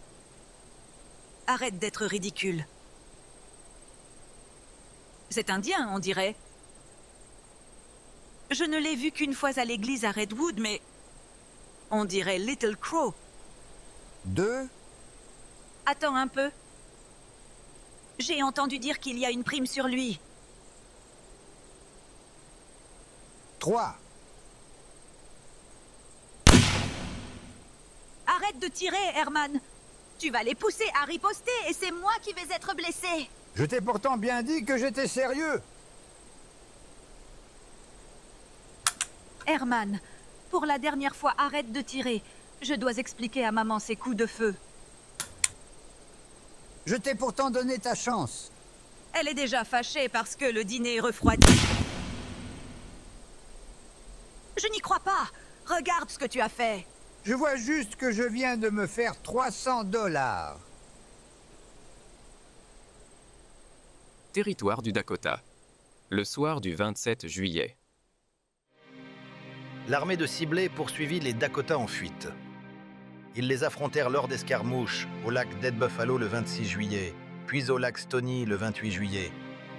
Arrête d'être ridicule. C'est indien, on dirait. Je ne l'ai vu qu'une fois à l'église à Redwood, mais... on dirait Little Crow. 2. Attends un peu. J'ai entendu dire qu'il y a une prime sur lui. 3. Arrête de tirer, Herman. Tu vas les pousser à riposter et c'est moi qui vais être blessé. Je t'ai pourtant bien dit que j'étais sérieux. Herman, pour la dernière fois, arrête de tirer. Je dois expliquer à maman ces coups de feu. Je t'ai pourtant donné ta chance. Elle est déjà fâchée parce que le dîner est refroidi. Je n'y crois pas. Regarde ce que tu as fait. Je vois juste que je viens de me faire $300. Territoire du Dakota. Le soir du 27 juillet. L'armée de Sibley poursuivit les Dakotas en fuite. Ils les affrontèrent lors d'escarmouches au lac Dead Buffalo le 26 juillet, puis au lac Stony le 28 juillet,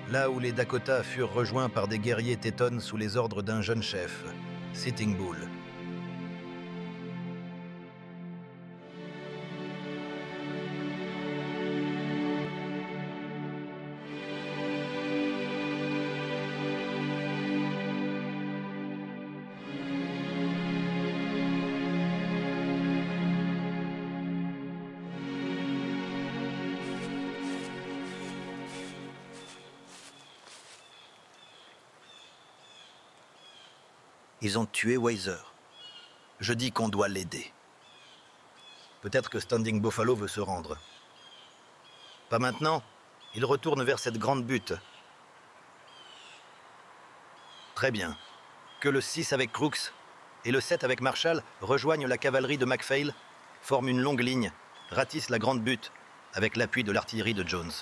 là où les Dakotas furent rejoints par des guerriers Teton sous les ordres d'un jeune chef, Sitting Bull. Ils ont tué Weiser. Je dis qu'on doit l'aider. Peut-être que Standing Buffalo veut se rendre. Pas maintenant. Il retourne vers cette grande butte. Très bien. Que le 6 avec Crooks et le 7 avec Marshall rejoignent la cavalerie de MacPhail, forment une longue ligne, ratissent la grande butte avec l'appui de l'artillerie de Jones.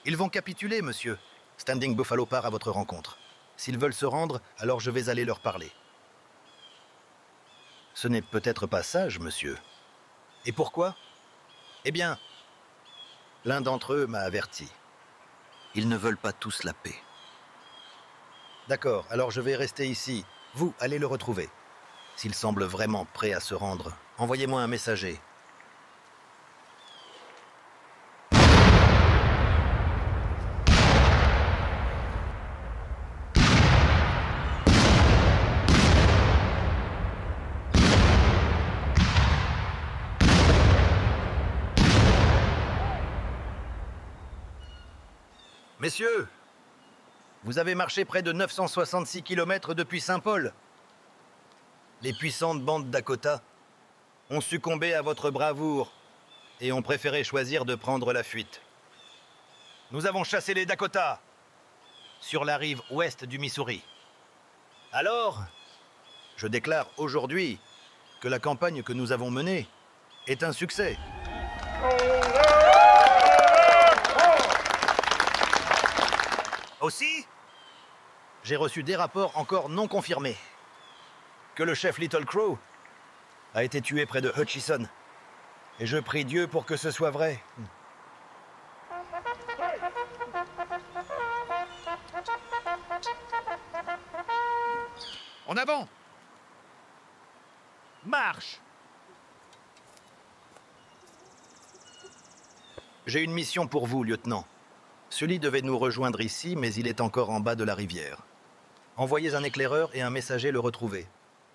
Ils vont capituler, monsieur. Standing Buffalo part à votre rencontre. S'ils veulent se rendre, alors je vais aller leur parler. Ce n'est peut-être pas sage, monsieur. Et pourquoi? Eh bien, l'un d'entre eux m'a averti. Ils ne veulent pas tous la paix. D'accord, alors je vais rester ici. Vous, allez le retrouver. S'il semble vraiment prêt à se rendre, envoyez-moi un messager. Messieurs, vous avez marché près de 966 km depuis Saint-Paul. Les puissantes bandes Dakota ont succombé à votre bravoure et ont préféré choisir de prendre la fuite. Nous avons chassé les Dakota sur la rive ouest du Missouri. Alors, je déclare aujourd'hui que la campagne que nous avons menée est un succès. Aussi, j'ai reçu des rapports encore non confirmés. Que le chef Little Crow a été tué près de Hutchison. Et je prie Dieu pour que ce soit vrai. En avant! Marche! J'ai une mission pour vous, lieutenant. Sully devait nous rejoindre ici, mais il est encore en bas de la rivière. Envoyez un éclaireur et un messager le retrouver.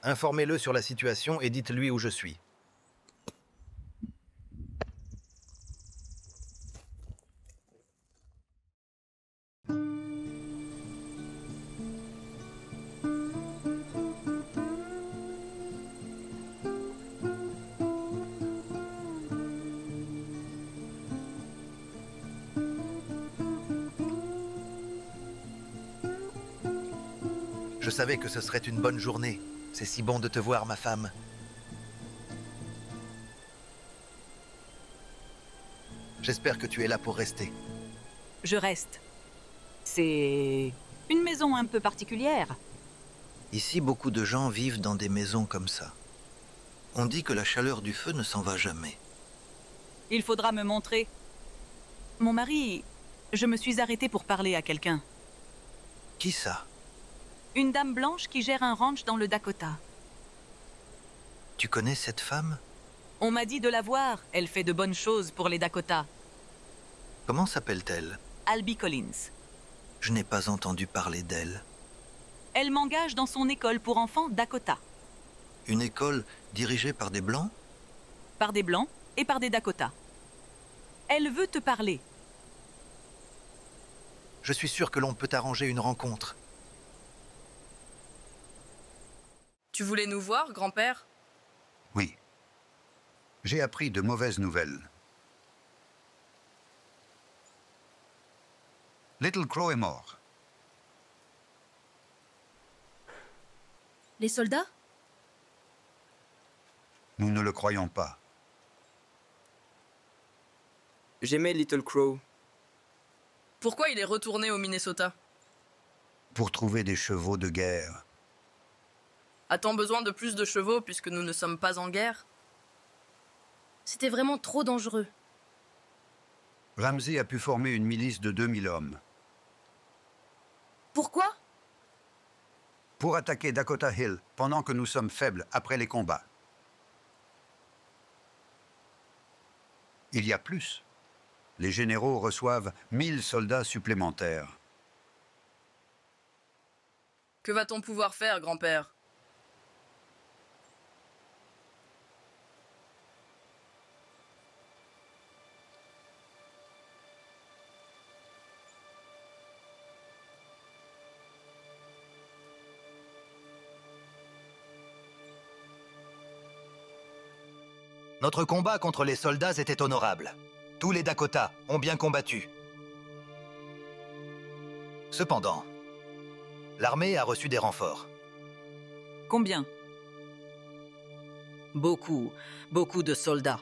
Informez-le sur la situation et dites-lui où je suis. Je savais que ce serait une bonne journée. C'est si bon de te voir, ma femme. J'espère que tu es là pour rester. Je reste. C'est une maison un peu particulière. Ici, beaucoup de gens vivent dans des maisons comme ça. On dit que la chaleur du feu ne s'en va jamais. Il faudra me montrer. Mon mari, je me suis arrêtée pour parler à quelqu'un. Qui ça? Une dame blanche qui gère un ranch dans le Dakota. Tu connais cette femme? On m'a dit de la voir. Elle fait de bonnes choses pour les Dakota. Comment s'appelle-t-elle? Albie Collins. Je n'ai pas entendu parler d'elle. Elle m'engage dans son école pour enfants Dakota. Une école dirigée par des Blancs? Par des Blancs et par des Dakota. Elle veut te parler. Je suis sûr que l'on peut arranger une rencontre. Tu voulais nous voir, grand-père? Oui. J'ai appris de mauvaises nouvelles. Little Crow est mort. Les soldats? Nous ne le croyons pas. J'aimais Little Crow. Pourquoi il est retourné au Minnesota? Pour trouver des chevaux de guerre. A-t-on besoin de plus de chevaux puisque nous ne sommes pas en guerre? C'était vraiment trop dangereux. Ramsey a pu former une milice de 2000 hommes. Pourquoi? Pour attaquer Dakota Hill pendant que nous sommes faibles après les combats. Il y a plus. Les généraux reçoivent 1000 soldats supplémentaires. Que va-t-on pouvoir faire, grand-père? Notre combat contre les soldats était honorable. Tous les Dakota ont bien combattu. Cependant, l'armée a reçu des renforts. Combien? Beaucoup, beaucoup de soldats.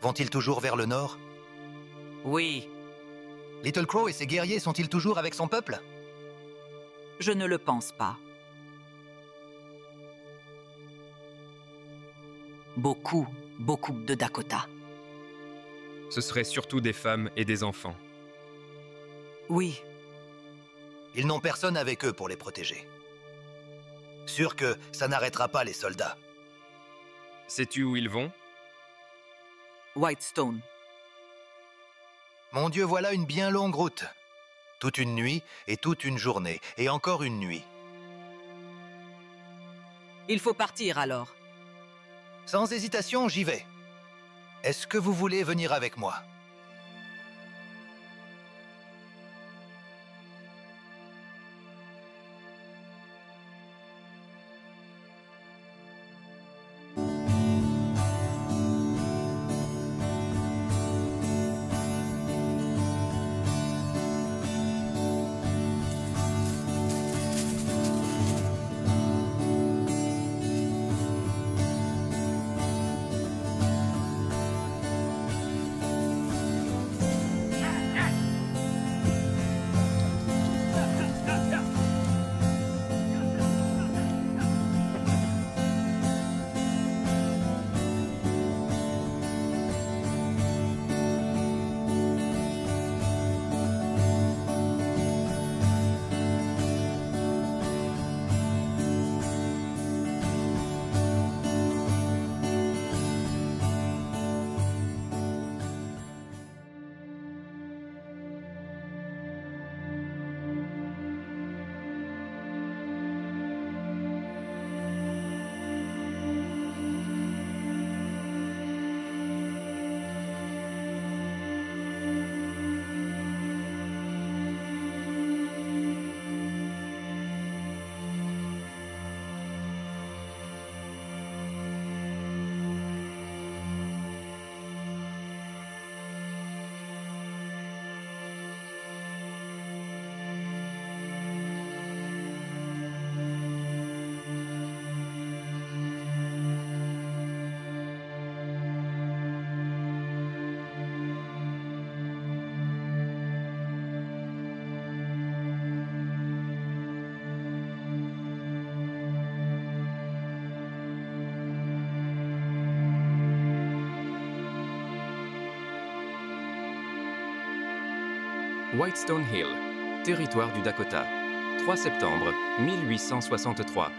Vont-ils toujours vers le nord? Oui, Little Crow et ses guerriers sont-ils toujours avec son peuple? Je ne le pense pas. Beaucoup de Dakota. Ce seraient surtout des femmes et des enfants. Oui. Ils n'ont personne avec eux pour les protéger. Sûr que ça n'arrêtera pas les soldats. Sais-tu où ils vont? Whitestone. Mon Dieu, voilà une bien longue route. Toute une nuit et toute une journée, et encore une nuit. Il faut partir alors. Sans hésitation, j'y vais. Est-ce que vous voulez venir avec moi? Whitestone Hill, territoire du Dakota, 3 septembre 1863.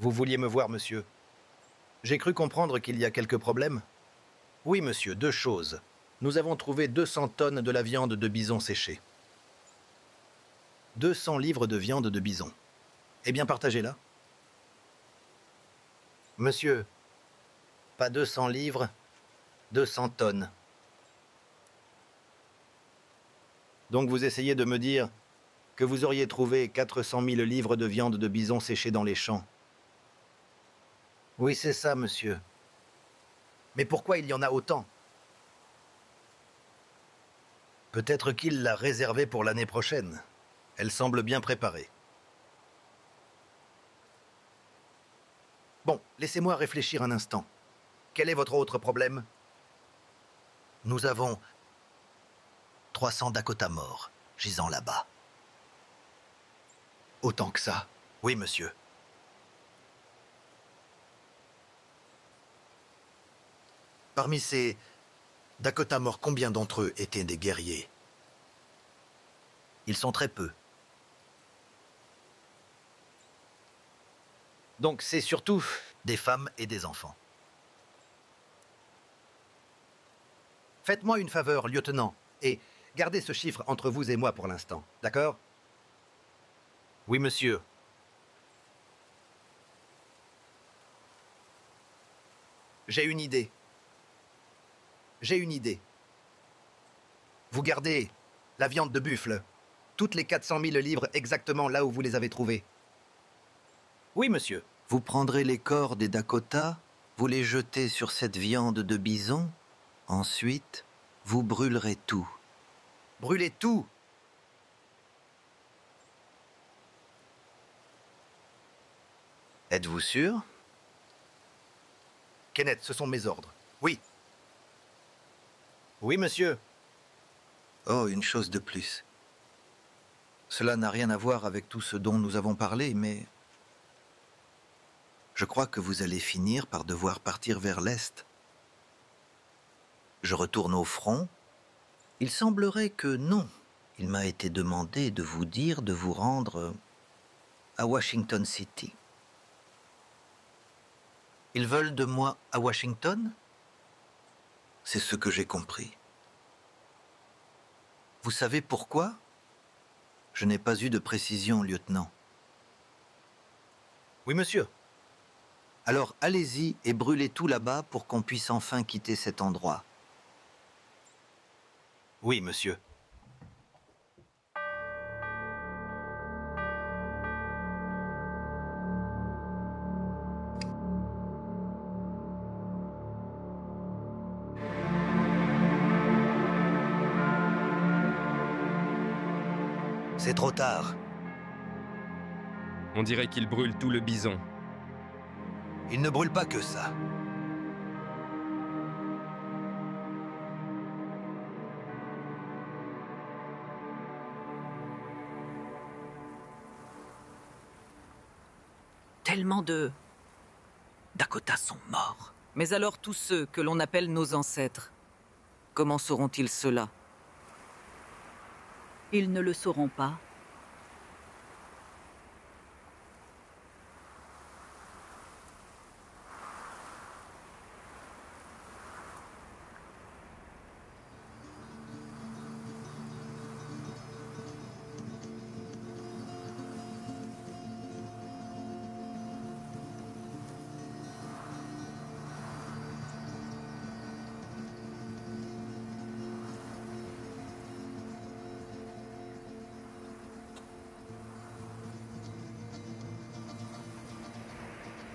Vous vouliez me voir, monsieur? J'ai cru comprendre qu'il y a quelques problèmes. Oui, monsieur, 2 choses. Nous avons trouvé 200 tonnes de la viande de bison séchée. 200 livres de viande de bison. Eh bien, partagez-la. Monsieur, pas 200 livres, 200 tonnes. Donc vous essayez de me dire que vous auriez trouvé 400 000 livres de viande de bison séchée dans les champs. Oui, c'est ça, monsieur. Mais pourquoi il y en a autant? Peut-être qu'il l'a réservée pour l'année prochaine. Elle semble bien préparée. Bon, laissez-moi réfléchir un instant. Quel est votre autre problème? Nous avons 300 Dakota morts, gisant là-bas. Autant que ça? Oui, monsieur. Parmi ces Dakota morts, combien d'entre eux étaient des guerriers? Ils sont très peu. Donc c'est surtout des femmes et des enfants. Faites-moi une faveur, lieutenant, et gardez ce chiffre entre vous et moi pour l'instant, d'accord? Oui, monsieur. J'ai une idée. J'ai une idée. Vous gardez la viande de buffle, toutes les 400 000 livres exactement là où vous les avez trouvées. Oui, monsieur. Vous prendrez les corps des Dakota, vous les jetez sur cette viande de bison, ensuite, vous brûlerez tout. Brûlez tout? Êtes-vous sûr? Kenneth, ce sont mes ordres. Oui. Oui, monsieur. Oh, une chose de plus. Cela n'a rien à voir avec tout ce dont nous avons parlé, mais je crois que vous allez finir par devoir partir vers l'Est. Je retourne au front. Il semblerait que non. Il m'a été demandé de vous dire de vous rendre à Washington City. Ils veulent de moi à Washington? C'est ce que j'ai compris. Vous savez pourquoi? Je n'ai pas eu de précision, lieutenant. Oui, monsieur. Alors allez-y et brûlez tout là-bas pour qu'on puisse enfin quitter cet endroit. Oui, monsieur. C'est trop tard. On dirait qu'il brûle tout le bison. Il ne brûle pas que ça. Tellement de Dakota sont morts. Mais alors tous ceux que l'on appelle nos ancêtres, comment sauront-ils cela? Ils ne le sauront pas.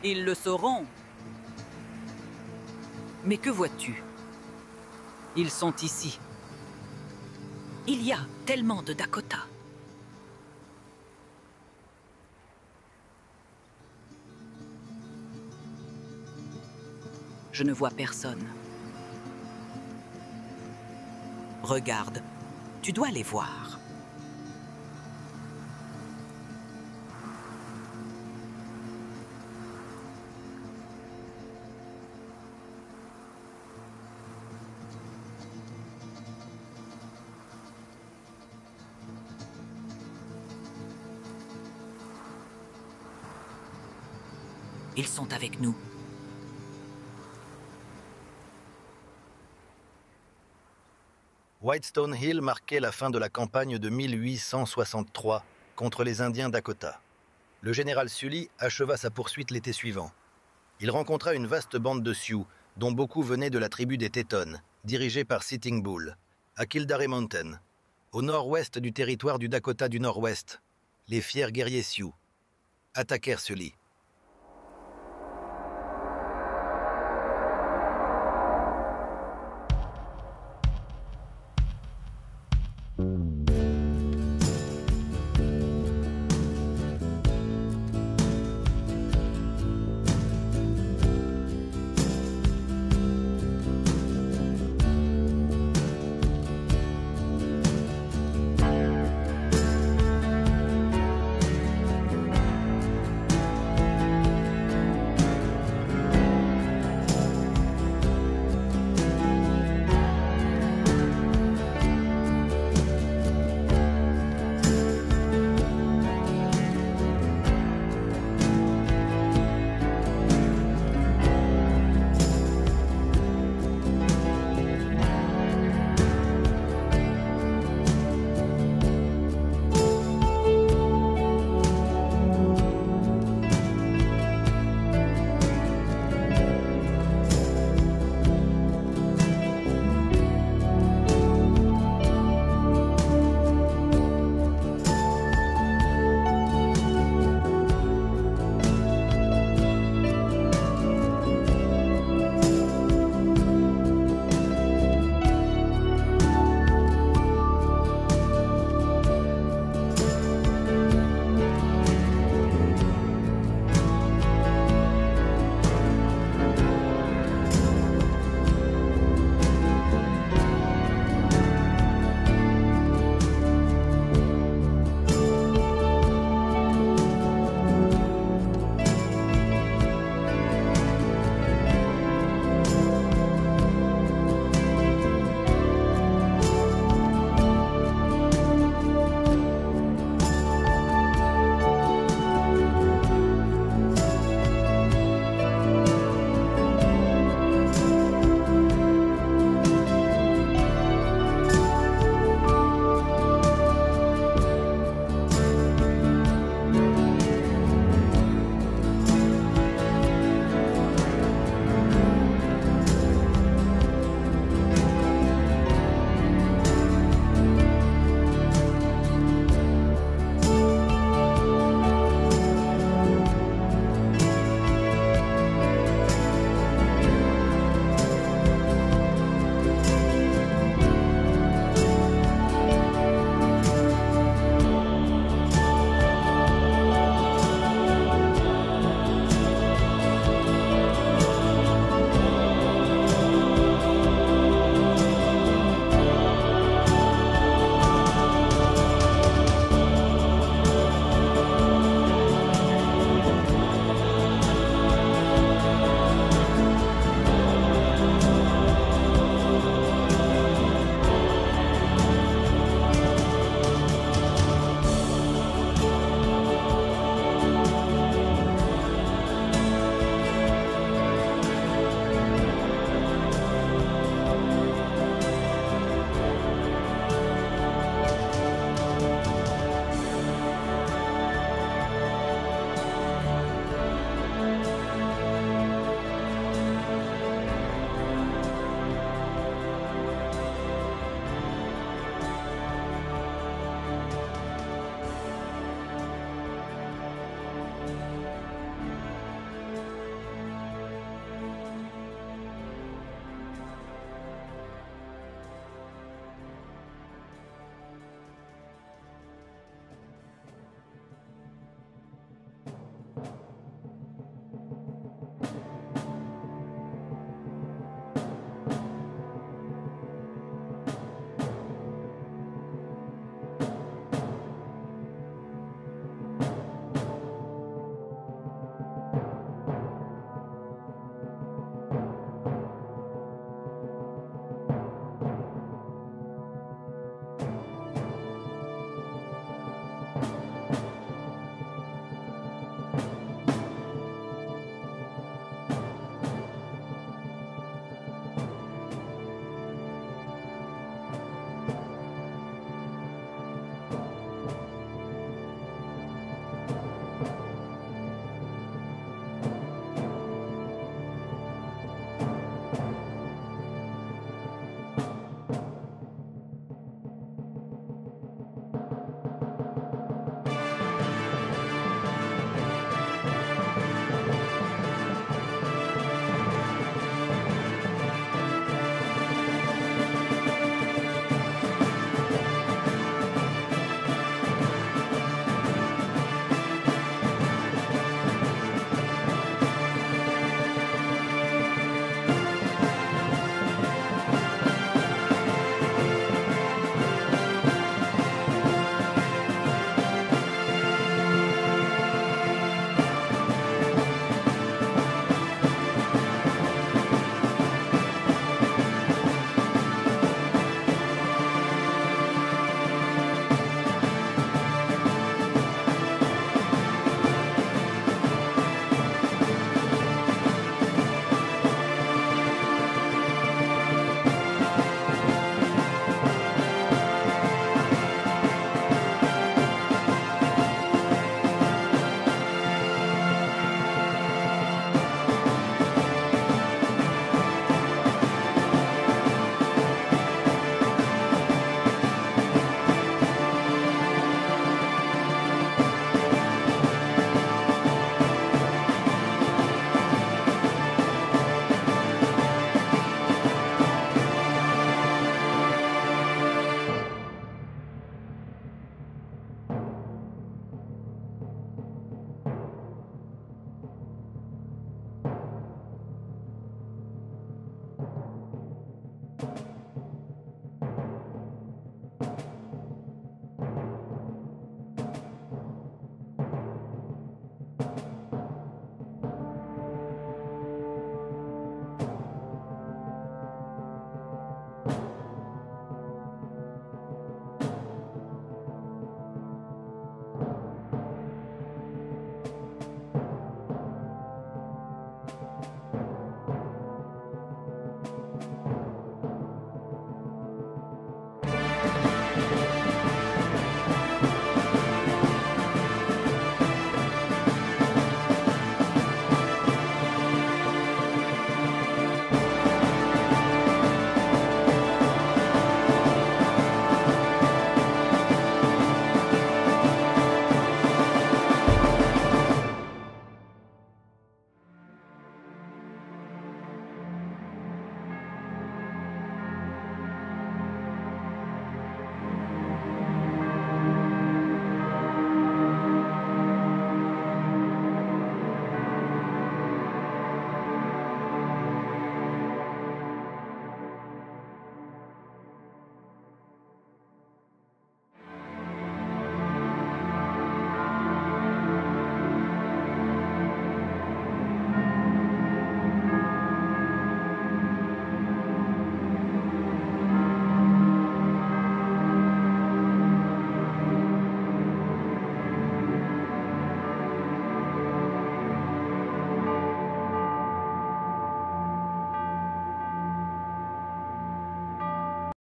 Ils le sauront. Mais que vois-tu? Ils sont ici. Il y a tellement de Dakota. Je ne vois personne. Regarde, tu dois les voir. Ils sont avec nous. Whitestone Hill marquait la fin de la campagne de 1863 contre les Indiens Dakota. Le général Sully acheva sa poursuite l'été suivant. Il rencontra une vaste bande de Sioux, dont beaucoup venaient de la tribu des Tetons, dirigée par Sitting Bull, à Kildare Mountain, au nord-ouest du territoire du Dakota du Nord-Ouest. Les fiers guerriers Sioux attaquèrent Sully.